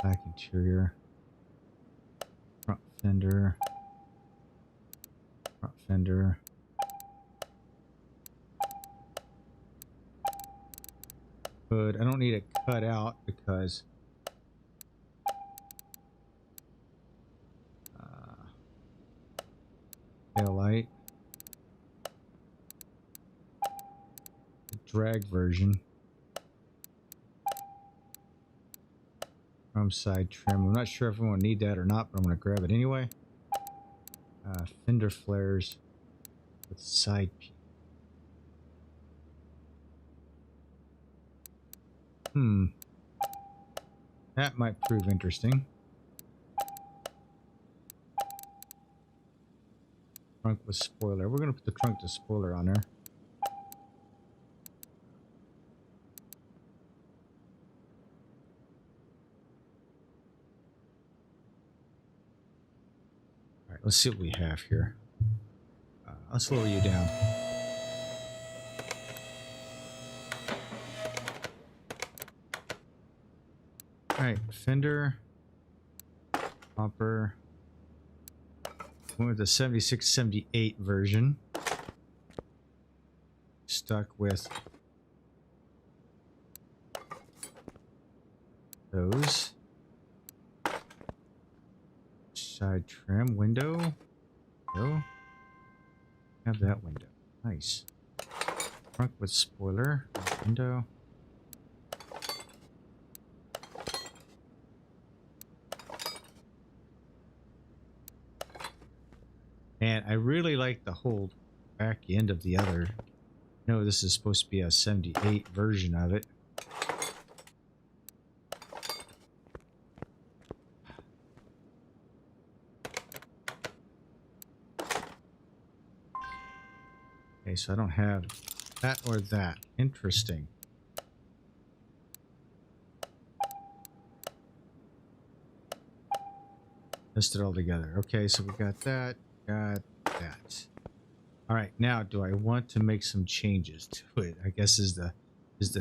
Black interior, front fender, front fender. Hood. I don't need it cut out because tail light, the drag version, from side trim. I'm not sure if I'm going to need that or not, but I'm going to grab it anyway. Fender flares with side peak. That might prove interesting. Trunk with spoiler. We're going to put the trunk to spoiler on there. All right, let's see what we have here. Let's lower you down. All right, fender, bumper. Went with the 76, 78 version. Stuck with those. Side trim window. Go. Have that window. Nice. Trunk with spoiler. Window. And I really like the whole back end of the other. No, this is supposed to be a 78 version of it. Okay, so I don't have that or that. Interesting. List it all together. Okay, so we got that. Got that. All right, now do I want to make some changes to it? I guess is the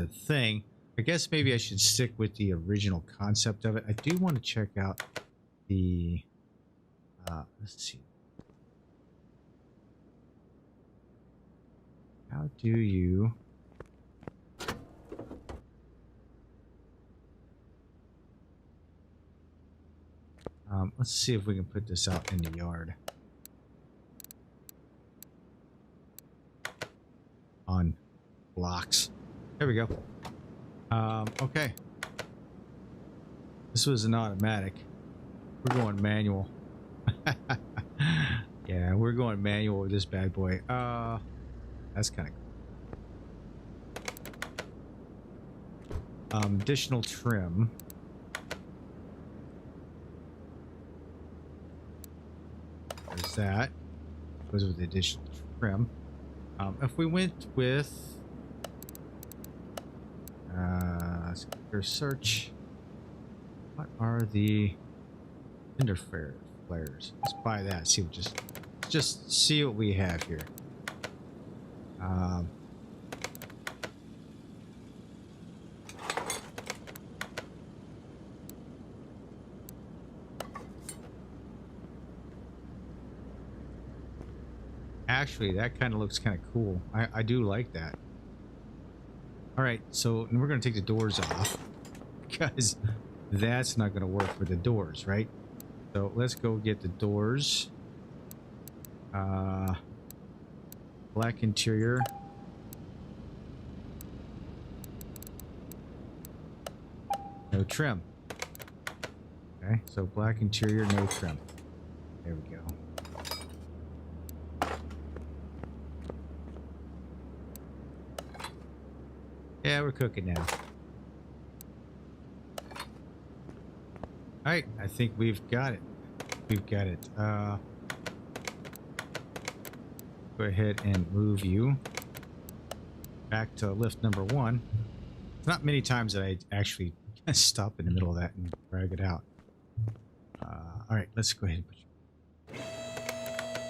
thing. I guess maybe I should stick with the original concept of it. I do want to check out the let's see. How do you let's see if we can put this out in the yard. On blocks. There we go. Okay. This was an automatic. We're going manual. Yeah, we're going manual with this bad boy. That's kind of cool. Additional trim. There's that. Goes with the additional trim. If we went with let's go here, search. What are the fender flares? Let's buy that. See what just see what we have here. Actually, that kind of looks kind of cool. I do like that. All right, so we're going to take the doors off because that's not going to work for the doors, right? So let's go get the doors. Black interior. No trim. Okay, so black interior, no trim. There we go. Yeah, we're cooking now. All right, I think we've got it. We've got it. Go ahead and move you back to lift number 1. It's not many times that I actually stop in the middle of that and drag it out. All right, let's go ahead and put you.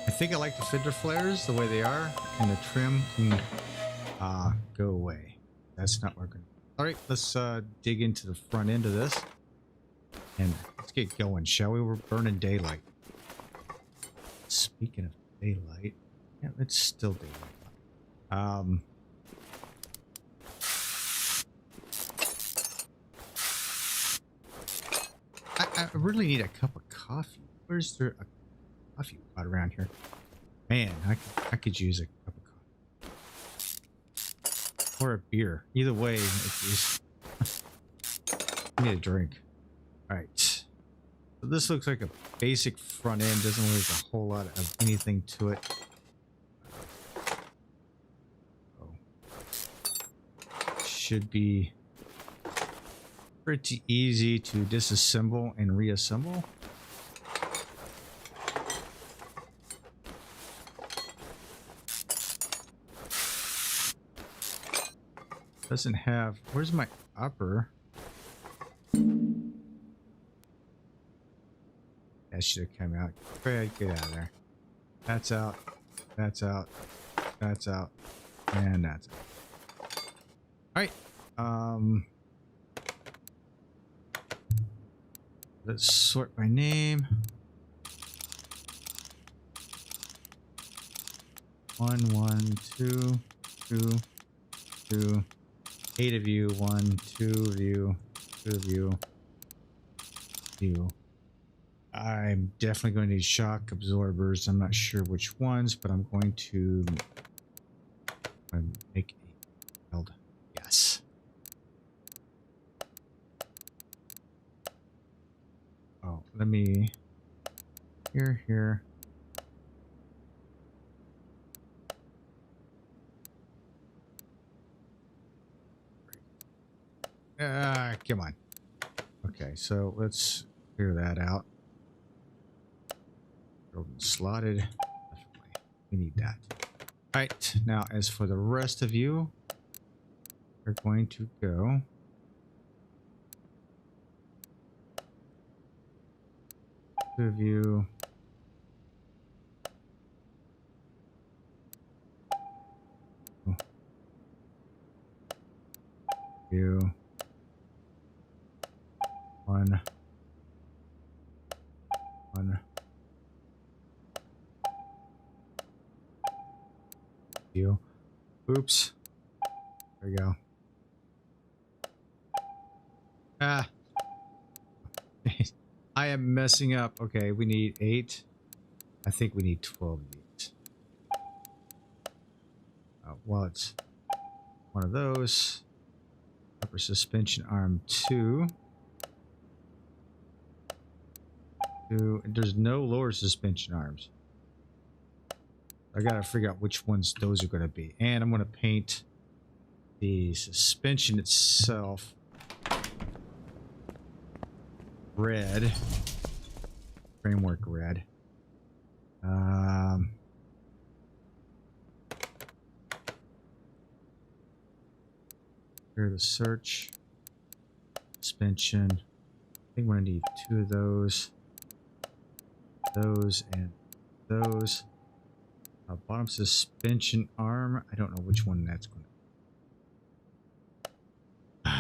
I think I like the fender flares the way they are, and the trim can go away. That's not working. All right, let's dig into the front end of this, and let's get going, shall we? We're burning daylight. Speaking of daylight, yeah, it's still daylight. I really need a cup of coffee. Where's there a coffee pot around here? Man, I could use a cup of coffee. Or a beer. Either way, it's I need a drink. Alright. So this looks like a basic front end. Doesn't look like a whole lot of anything to it. Should be pretty easy to disassemble and reassemble. Doesn't have, where's my upper? That should have come out. Go ahead, get out of there. That's out. That's out. That's out. And that's out. Alright. Let's sort by name. 1, 1, 2, 2, 2. 8 of you. 1, 2 of you. 2 of you. You. I'm definitely going to need shock absorbers. I'm not sure which ones, but I'm going to make a weld. Yes. Oh, let me here. Come on. Okay, so let's clear that out. Slotted. Definitely. We need that. All right. Now, as for the rest of you, we're going to go. Two of you. You. 1. 1. You. Oops. There we go. Ah. I am messing up. Okay, we need 8. I think we need 12 of these. Well, it's one of those. Upper suspension arm 2. 2. There's no lower suspension arms. I gotta figure out which ones those are gonna be. And I'm gonna paint the suspension itself red. Framework red. Clear the search. Suspension. I think we're gonna need 2 of those. Those and those. Bottom suspension arm. I don't know which one that's going to.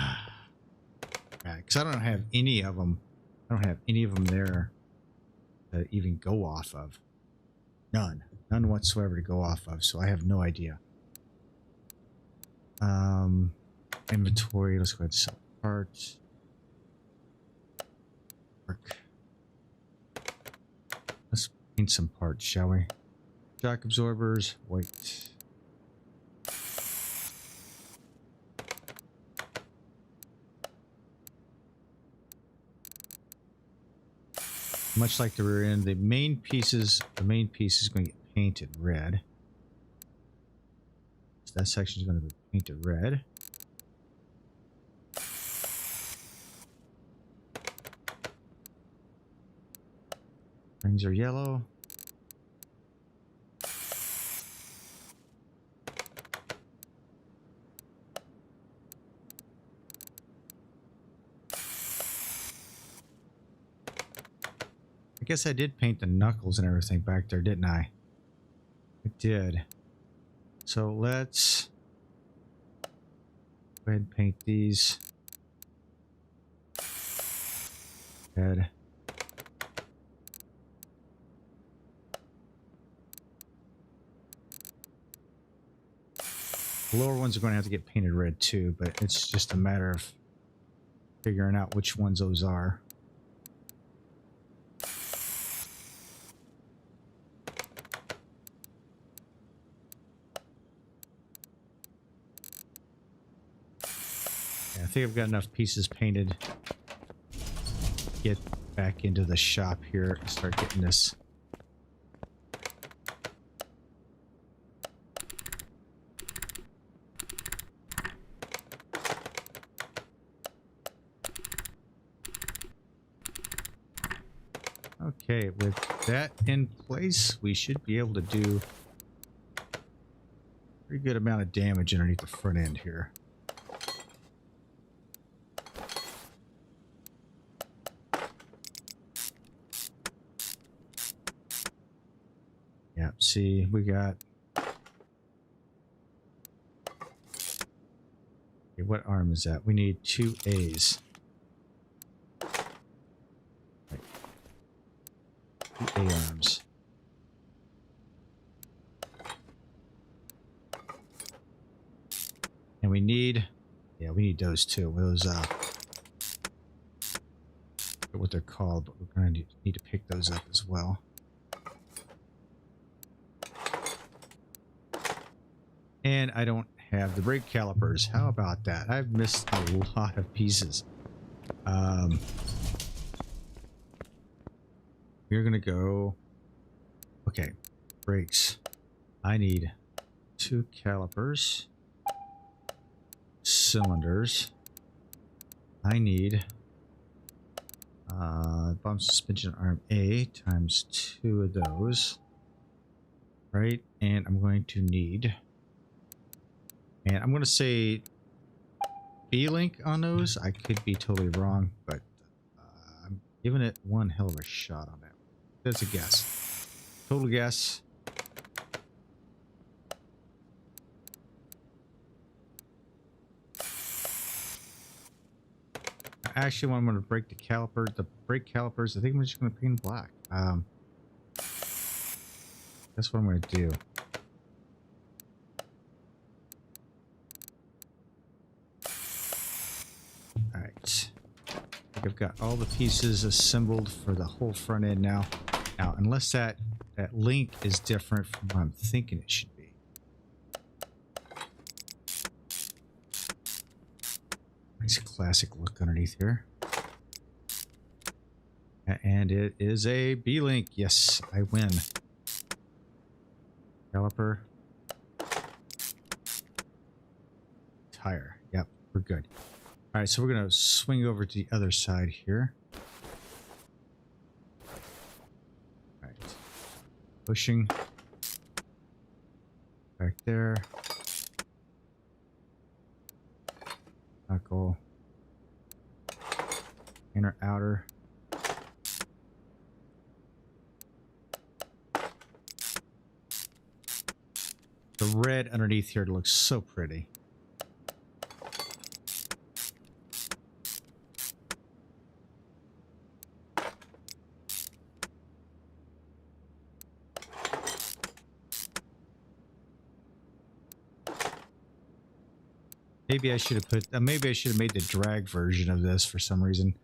Because I don't have any of them. I don't have any of them there to even go off of. None. None whatsoever to go off of. So I have no idea. Inventory. Let's go ahead and sell parts. Work. Let's paint some parts, shall we? Shock absorbers, white. Much like the rear end, the main piece is going to get painted red. So that section is going to be painted red. Rings are yellow. I guess I did paint the knuckles and everything back there, didn't I? I did. So let's go ahead and paint these. Red. The lower ones are going to have to get painted red too, but it's just a matter of figuring out which ones those are. I think I've got enough pieces painted to get back into the shop here and start getting this. Okay, with that in place, we should be able to do a pretty good amount of damage underneath the front end here. Yeah, see, we got... Okay, what arm is that? We need 2 A's. Right. 2 A arms. And we need... Yeah, we need those too. Those, what they're called, but we're going to need to pick those up as well. And I don't have the brake calipers. How about that? I've missed a lot of pieces. We're gonna go... Okay, brakes. I need 2 calipers. Cylinders. I need bottom suspension arm A times 2 of those. Right, and I'm going to need... And I'm going to say B-Link on those. I could be totally wrong, but I'm giving it one hell of a shot on that. That's a guess. Total guess. Actually, when I'm going to break the caliper, the brake calipers, I think I'm just going to paint them black. That's what I'm going to do. Alright, I think I've got all the pieces assembled for the whole front end now. Now, unless that link is different from what I'm thinking it should be. Nice classic look underneath here. And it is a B-Link. Yes, I win. Caliper. Tire. Yep, we're good. All right, so we're going to swing over to the other side here. All right. Pushing. Back there. Knuckle. Inner, outer. The red underneath here looks so pretty. Maybe I should have put, maybe I should have made the drag version of this for some reason.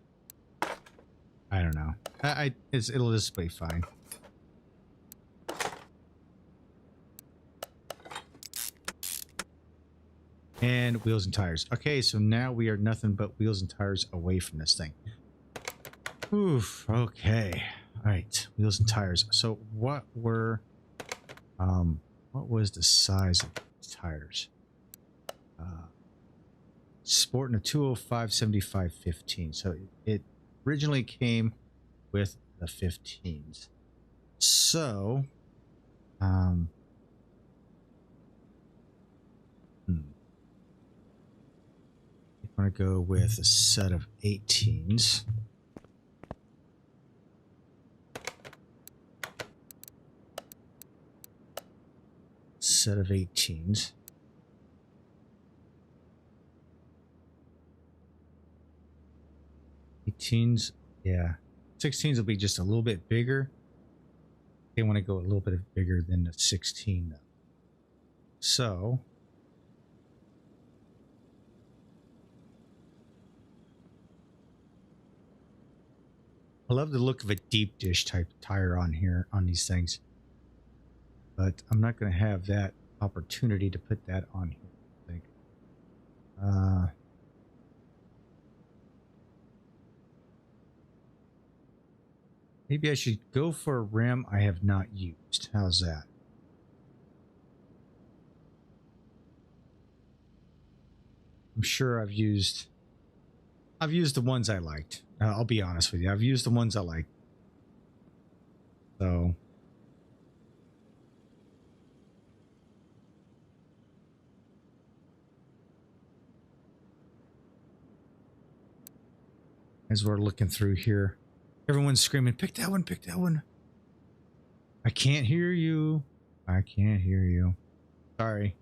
I don't know. It'll just be fine. And wheels and tires. Okay, so now we are nothing but wheels and tires away from this thing. Oof, okay. All right, wheels and tires. So what was the size of the tires? Sporting a 205 75 15. So it originally came with the 15s. So, I'm going to go with a set of 18s. Set of 18s. Yeah. 16s will be just a little bit bigger. They want to go a little bit bigger than the 16 though. So I love the look of a deep dish type tire on here on these things, but I'm not going to have that opportunity to put that on here, I think. Maybe I should go for a rim I have not used. How's that? I'm sure I've used the ones I liked. I'll be honest with you. I've used the ones I like. So as we're looking through here, everyone's screaming, pick that one, pick that one. I can't hear you. I can't hear you. Sorry.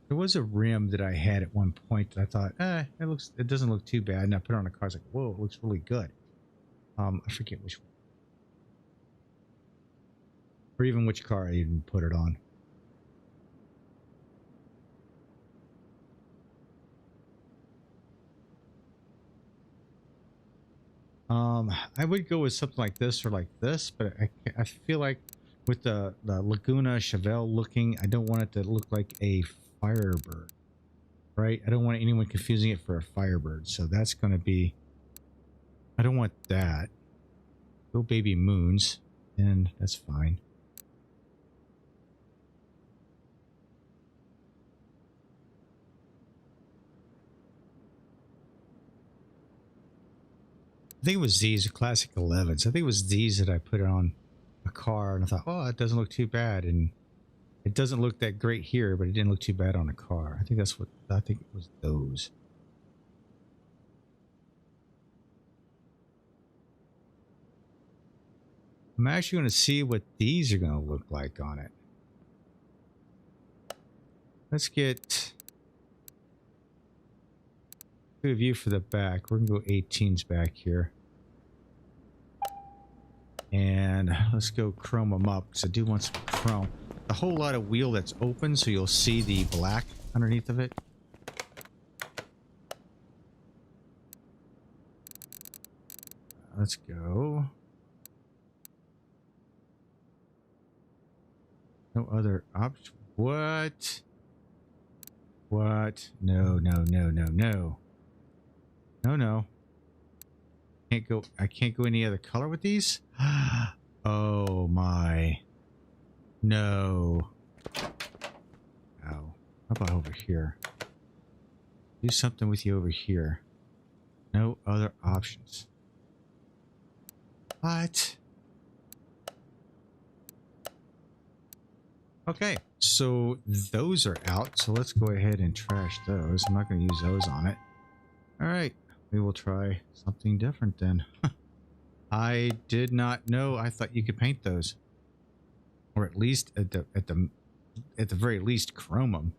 There was a rim that I had at one point that I thought, it doesn't look too bad. And I put it on a car. I was like, whoa, it looks really good. I forget which one. Or even which car I even put it on. I would go with something like this or like this, but I feel like with the Laguna Chevelle looking, I don't want it to look like a Firebird, right? I don't want anyone confusing it for a Firebird, so that's going to be, I don't want that. Go Baby Moons, and that's fine. I think it was these classic 11s. I think it was these that I put on a car, and I thought, oh, it doesn't look too bad, and it doesn't look that great here, but it didn't look too bad on a car. I think that's what I think it was. Those. I'm actually going to see what these are going to look like on it. Let's get a view for the back. We're going to go 18s back here. And let's go chrome them up because I do want some chrome. A whole lot of wheel that's open, so you'll see the black underneath of it. Let's go. No other option. What? What? No, no, no, no, no. No, no. Can't go. I can't go any other color with these? Oh my. No. Ow. How about over here? Do something with you over here. No other options. What? Okay, so those are out. So let's go ahead and trash those. I'm not going to use those on it. All right, we will try something different then. I did not know. I thought you could paint those, or at least at the very least chrome them.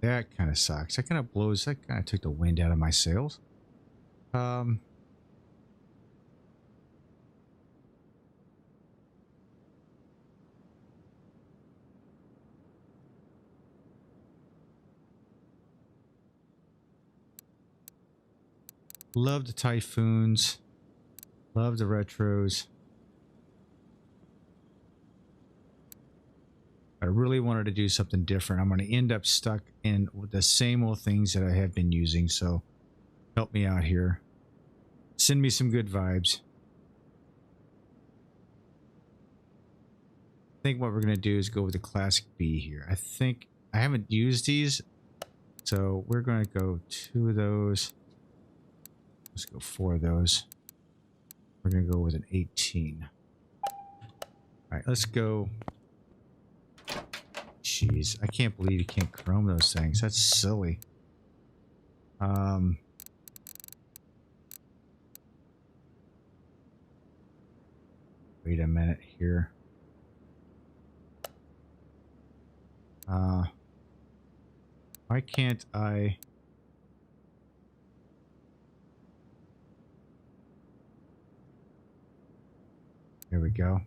That kind of sucks. That kind of blows. That kind of took the wind out of my sails. Love the Typhoons. Love the retros. I really wanted to do something different. I'm going to end up stuck in with the same old things that I have been using. So help me out here. Send me some good vibes. I think what we're going to do is go with the Classic B here. I think I haven't used these So we're going to go 2 of those. Let's go 4 of those. We're going to go with an 18. All right, let's go. Jeez, I can't believe you can't chrome those things. That's silly. Wait a minute here. Why can't I? There we go.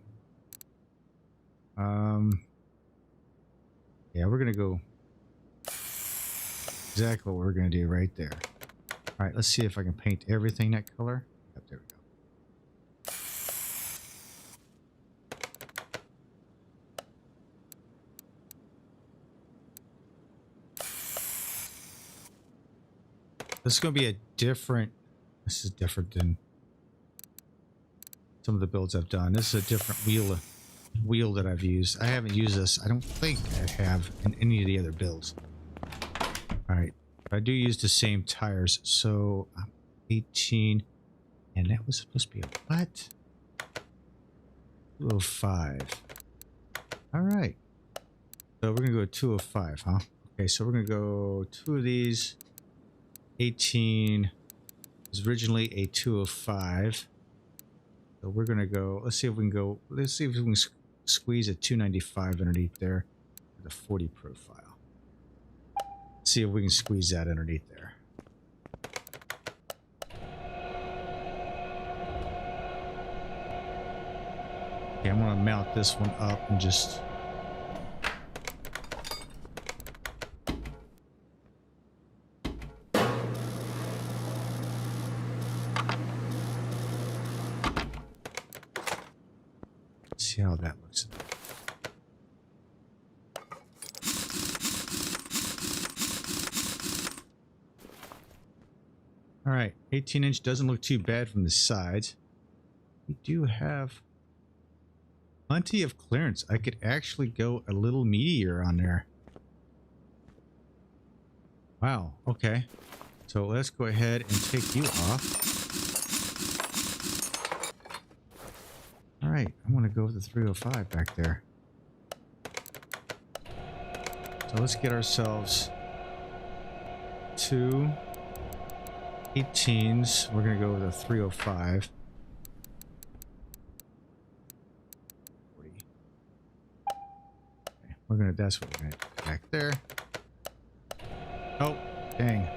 Yeah, we're gonna go exactly what we're gonna do right there. All right, let's see if I can paint everything that color. Yep, there we go. This is gonna be a different. This is different than some of the builds I've done. This is a different wheel that I've used. I haven't used this. I don't think I have in any of the other builds. All right, but I do use the same tires. So 18, and that was supposed to be a what? 205. All right. So we're gonna go 205, huh? Okay, so we're gonna go 2 of these. 18 was originally a 205. So we're gonna go. Let's see if we can go. Let's see if we can squeeze a 295 underneath there with a 40 profile. See if we can squeeze that underneath there. Okay, I'm gonna mount this one up and just. See how that looks. All right, 18-inch doesn't look too bad from the sides. We do have plenty of clearance. I could actually go a little meatier on there. Wow, okay. So let's go ahead and take you off. All right, I'm going to go with the 305 back there. So let's get ourselves 2 18s. We're going to go with a 305. 40. Okay, we're going to, that's what we're going to do back there. Oh, dang.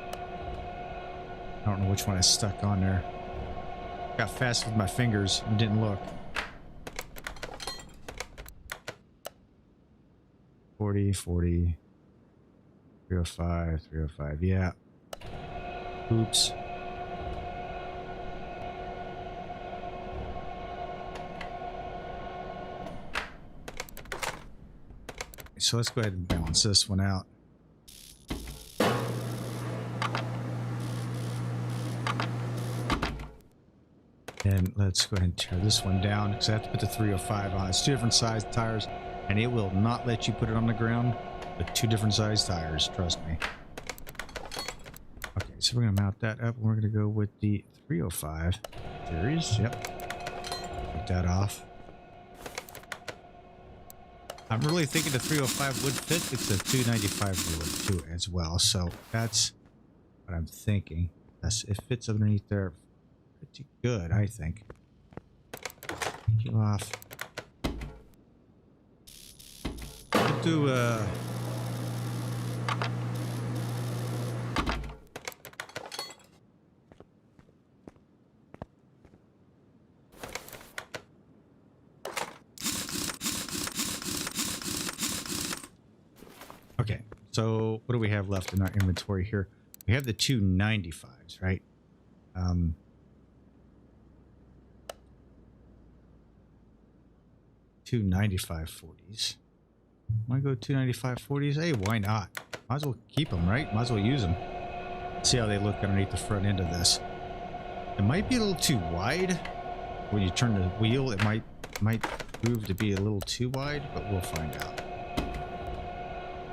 I don't know which one I stuck on there. Got fast with my fingers and didn't look. 40, 40, 305, 305, yeah. Oops. So let's go ahead and balance this one out. And let's go ahead and tear this one down because I have to put the 305 on. It's 2 different size tires. And it will not let you put it on the ground with 2 different size tires, trust me. Okay, so we're going to mount that up. We're going to go with the 305 series. Yep. Take that off. I'm really thinking the 305 would fit because the 295 would too as well. So that's what I'm thinking. That's, it fits underneath there pretty good, I think. Take you off. Do okay, so what do we have left in our inventory here? We have the 295s, right? 295 40s. Want to go 295 40s? Hey, why not? Might as well keep them, right? Might as well use them. See how they look underneath the front end of this. It might be a little too wide. When you turn the wheel, it might prove to be a little too wide, but we'll find out.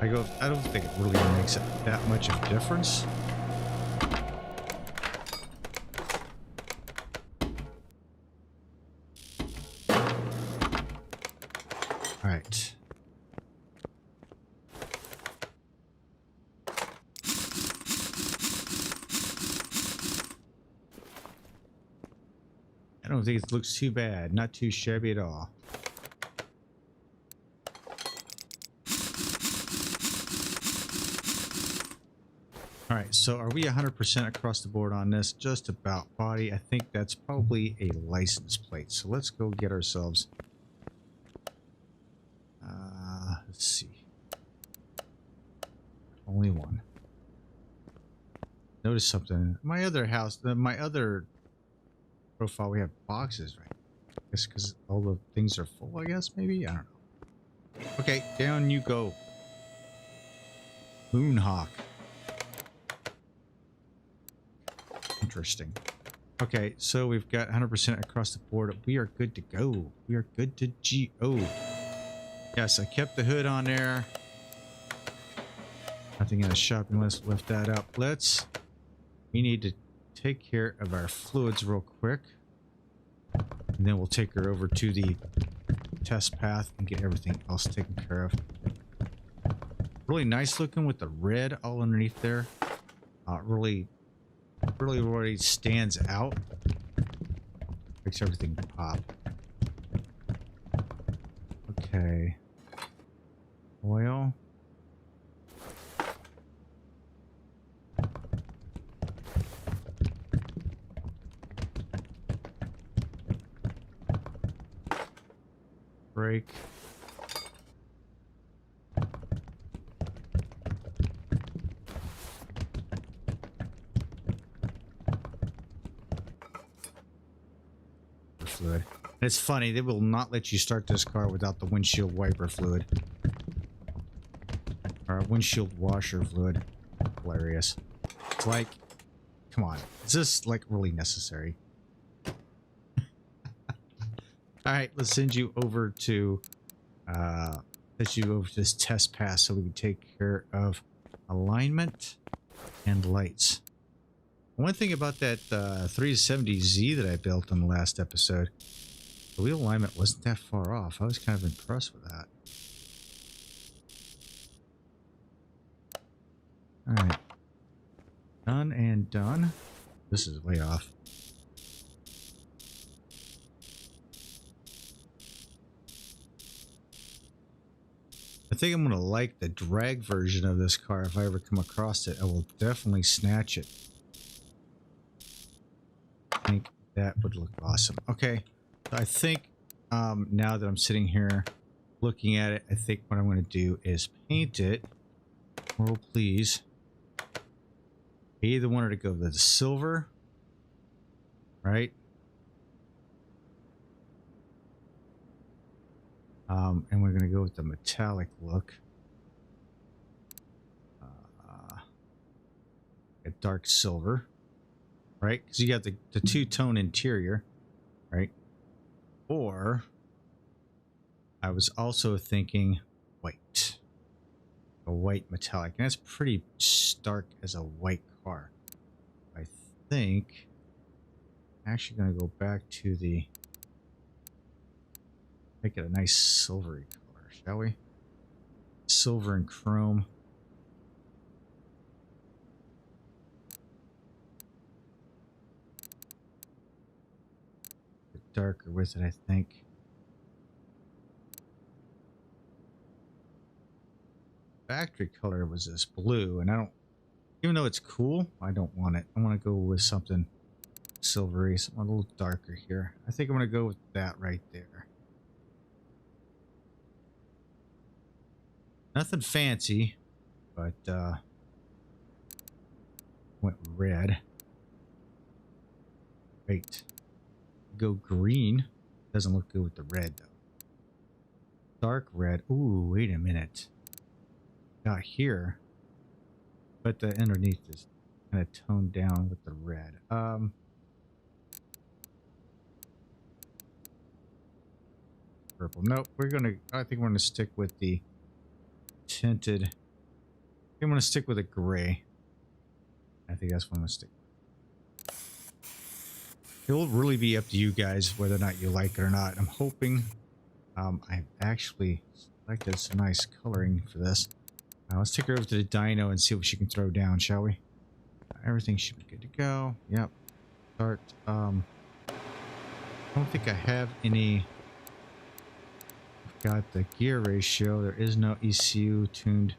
I don't think it really makes that much of a difference. All right. I don't think it looks too bad. Not too shabby at all. All right, so are we 100% across the board on this? Just about. Body, I think that's probably a license plate. So let's go get ourselves... let's see. Only one. Notice something. My other house, my other profile, we have boxes, right? I guess because all the things are full, I guess, maybe? I don't know. Okay, down you go. Moonhawk. Interesting. Okay, so we've got 100% across the board. We are good to go. We are good to go. Yes, I kept the hood on there. Nothing in the shopping list. Lift that up. We need to take care of our fluids real quick. And then we'll take her over to the test path and get everything else taken care of. Really nice looking with the red all underneath there. Really stands out. Makes everything pop. Okay. Oil. Brake. Fluid. And it's funny, they will not let you start this car without the windshield wiper fluid. Or windshield washer fluid. Hilarious. It's like, come on. Is this like really necessary? Alright, let's send you over to this test pass so we can take care of alignment and lights. One thing about that 370Z that I built in the last episode, the wheel alignment wasn't that far off. I was kind of impressed with that. Alright. Done and done. This is way off. I think I'm going to like the drag version of this car. If I ever come across it, I will definitely snatch it. I think that would look awesome. Okay, so I think now that I'm sitting here looking at it, I think what I'm going to do is paint it. Oh, please. I either wanted to go with the silver, right? And we're going to go with the metallic look. A dark silver, right? Because you got the two-tone interior, right? Or I was also thinking white. A white metallic. And that's pretty stark as a white car. I think I'm actually going to go back to the... Make it a nice silvery color, shall we? Silver and chrome. A bit darker with it, I think. Factory color was this blue, and I don't... Even though it's cool, I don't want it. I want to go with something silvery, something a little darker here. I think I'm going to go with that right there. Nothing fancy, but went red. Wait, go green. Doesn't look good with the red though. Dark red. Ooh, wait a minute. Got here, but the underneath is kind of toned down with the red. Purple. Nope. I think we're gonna stick with the tinted I'm going to stick with a gray. I think that's what I'm going to stick with. It'll really be up to you guys whether or not you like it or not. I'm hoping I've actually selected some nice coloring for this. Let's take her over to the dyno and see what she can throw down, shall we? Everything should be good to go. Yep. Start. I don't think I have any. Got the gear ratio. There is no ECU tuned.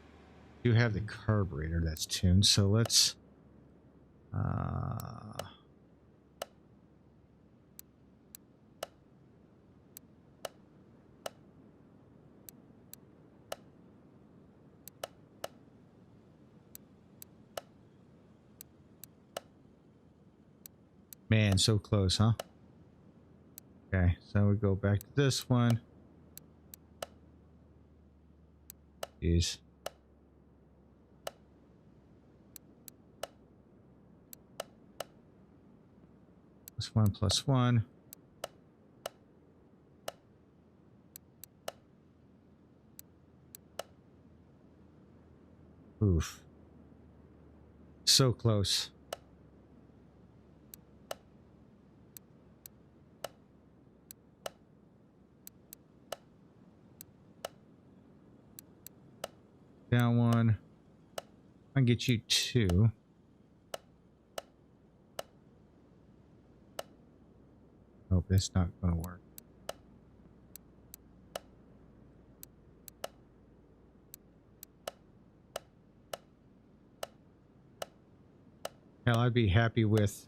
I do have the carburetor that's tuned. So let's. Man, so close, huh? Okay, so we go back to this one. Jeez. Plus one. Oof. So close. Down one. I can get you two. Hope that's not going to work. Hell, I'd be happy with.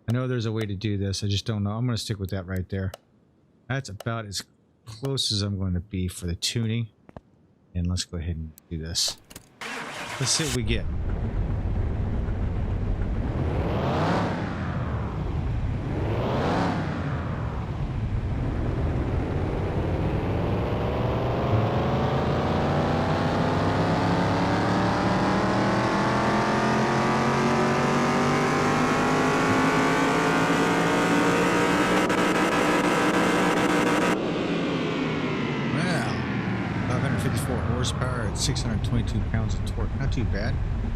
I know there's a way to do this. I just don't know. I'm going to stick with that right there. That's about as close as I'm going to be for the tuning. And let's go ahead and do this. Let's see what we get. Horsepower at 622 pounds of torque. Not too bad.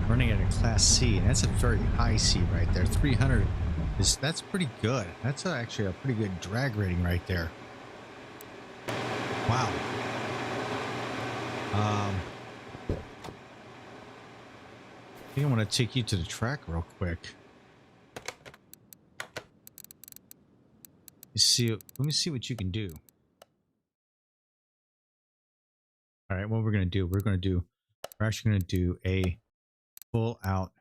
Running at a class C, and that's a very high C right there. 300 that's pretty good. That's actually a pretty good drag rating right there. Wow. I think I want to take you to the track real quick. Let me see what you can do. All right, what we're going to do, we're actually going to do a full out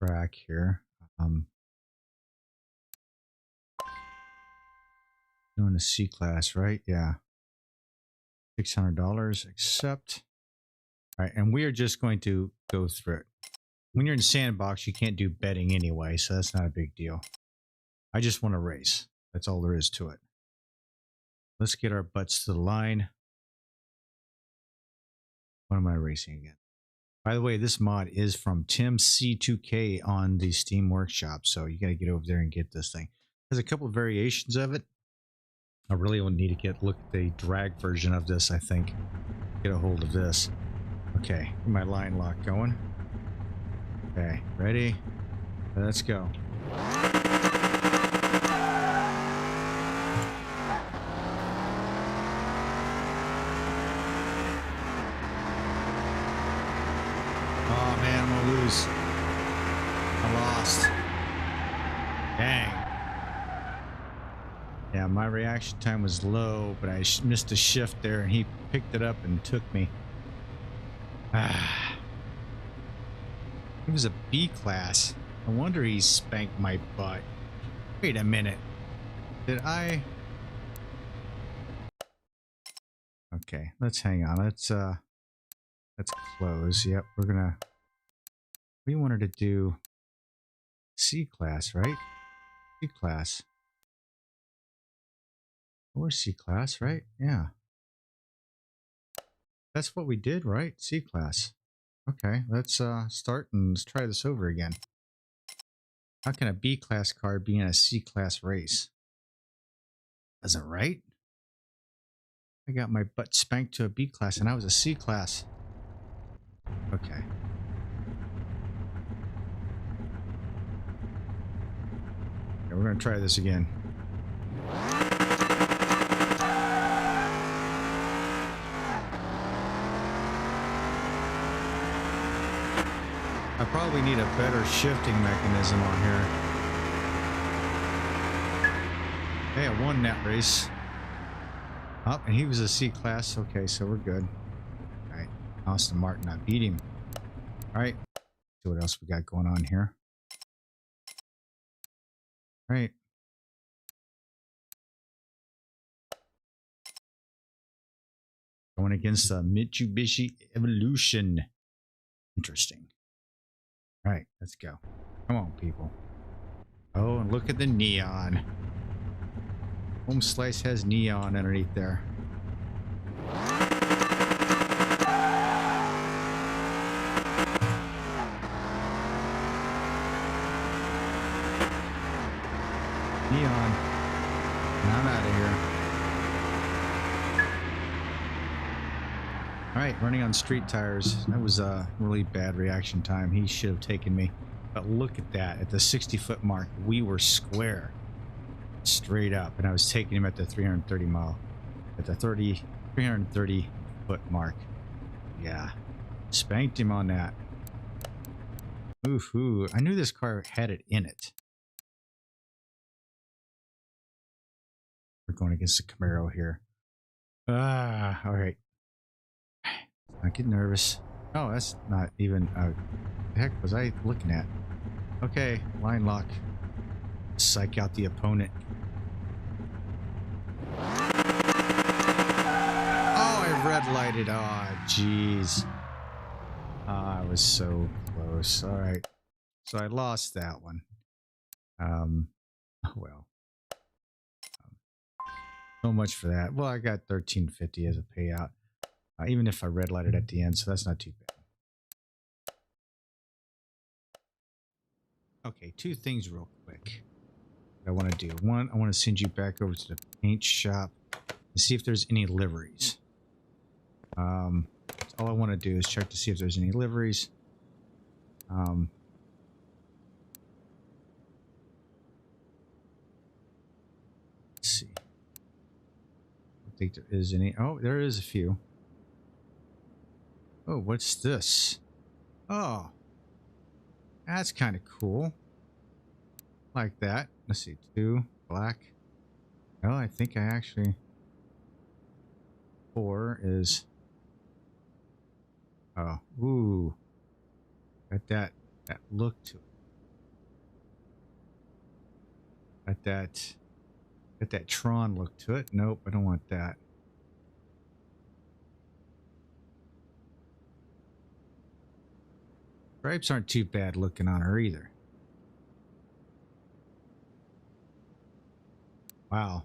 track here. Doing a C class, right? Yeah. $600, accept. All right, and we are just going to go through it. When you're in sandbox, you can't do betting anyway, so that's not a big deal. I just want to race. That's all there is to it. Let's get our butts to the line. What am I racing again? By the way, this mod is from Tim C2K on the Steam Workshop, so you got to get over there and get this thing. There's a couple of variations of it. I really will need to look at the drag version of this, I think. Get a hold of this. Okay, get my line lock going. Okay, ready? Let's go. Oh man, I'm gonna lose. I lost. Dang. Yeah, my reaction time was low, but I missed a shift there, and he picked it up and took me. Ah. It was a B class. No wonder he spanked my butt. Wait a minute. Did I? Okay, let's hang on. Let's close. Yep, we're gonna. We wanted to do C class, right? C class. Or C class, right? Yeah. That's what we did, right? C class. Okay, let's start and let's try this over again. How can a B class car be in a C class race? Isn't right? I got my butt spanked to a B class and I was a C class. Okay. Okay, we're gonna try this again. I probably need a better shifting mechanism on here. Hey, I won that race. Oh, and he was a C class. Okay, so we're good. All right, Austin Martin, I beat him. All right, see what else we got going on here. All right. Going against the Mitsubishi Evolution. Interesting. All right, let's go. Come on, people. Oh, and look at the neon. Home Slice has neon underneath there. Neon. And I'm out of here. Alright, running on street tires. That was a really bad reaction time. He should have taken me. But look at that. At the 60-foot mark, we were square. Straight up. And I was taking him at the 330 mile. At the 330-foot mark. Yeah. Spanked him on that. Oof, ooh. I knew this car had it in it. We're going against the Camaro here. Ah, alright. I get nervous. Oh, that's not even... the heck was I looking at? Okay, line lock. Psych out the opponent. Oh, I red lighted. Oh, jeez. I was so close. All right. So I lost that one. Oh, well. So much for that. Well, I got $13.50 as a payout. Even if I red lighted at the end, so that's not too bad. Okay, two things real quick that I want to do. One, I want to send you back over to the paint shop and see if there's any liveries. That's all I want to do is check to see if there's any liveries. Let's see. I don't think there is any. Oh, there is a few. Oh, what's this? Oh, that's kind of cool. Like that. Let's see, 2 black. Oh, I think I actually 4 is. Oh, ooh, got that look to it. Got that Tron look to it. Nope, I don't want that. Stripes aren't too bad looking on her either. Wow.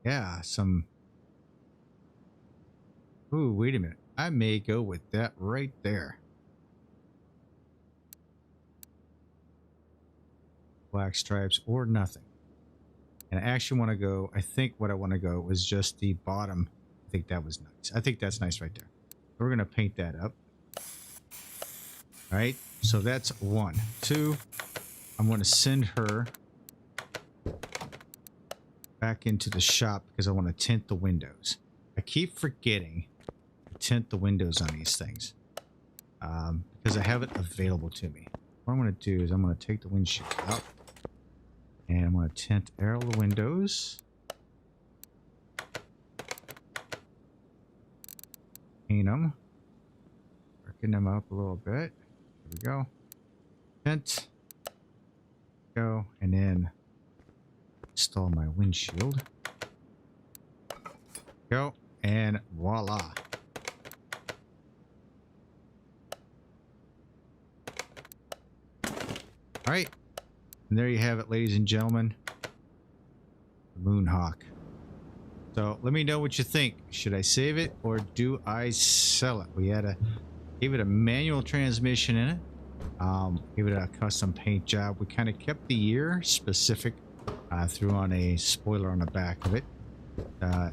Yeah, some. Ooh, wait a minute. I may go with that right there. Black stripes or nothing. And I actually want to go, I think what I want to go was just the bottom. I think that was nice. I think that's nice right there. We're going to paint that up. All right, so that's 1. 2, I'm going to send her back into the shop because I want to tint the windows. I keep forgetting to tint the windows on these things because I have it available to me. What I'm going to do is I'm going to take the windshield out and I'm going to tint all the windows. Paint them. Working them up a little bit. There we go. Tint. Go. And then install my windshield. Go. And voila. All right. And there you have it, ladies and gentlemen. The Moonhawk. So let me know what you think. Should I save it or do I sell it? We had a gave it a manual transmission in it. Gave it a custom paint job. We kind of kept the year specific. Threw on a spoiler on the back of it.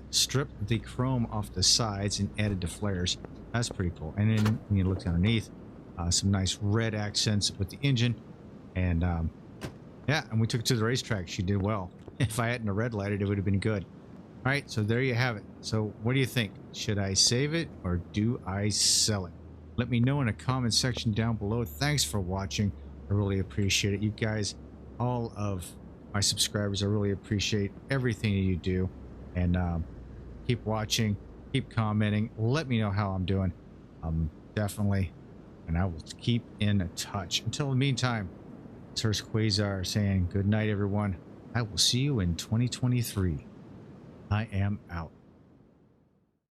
stripped the chrome off the sides and added the flares. That's pretty cool. And then when you look underneath, some nice red accents with the engine. And yeah, and we took it to the racetrack. She did well. If I hadn't red lighted, it would have been good. All right, so there you have it. So what do you think? Should I save it or do I sell it? Let me know in the comment section down below. Thanks for watching. I really appreciate it. You guys, all of my subscribers, I really appreciate everything that you do. And keep watching, keep commenting. Let me know how I'm doing. Definitely. And I will keep in touch. Until the meantime, it's Hurst Quayzar saying good night, everyone. I will see you in 2023. I am out.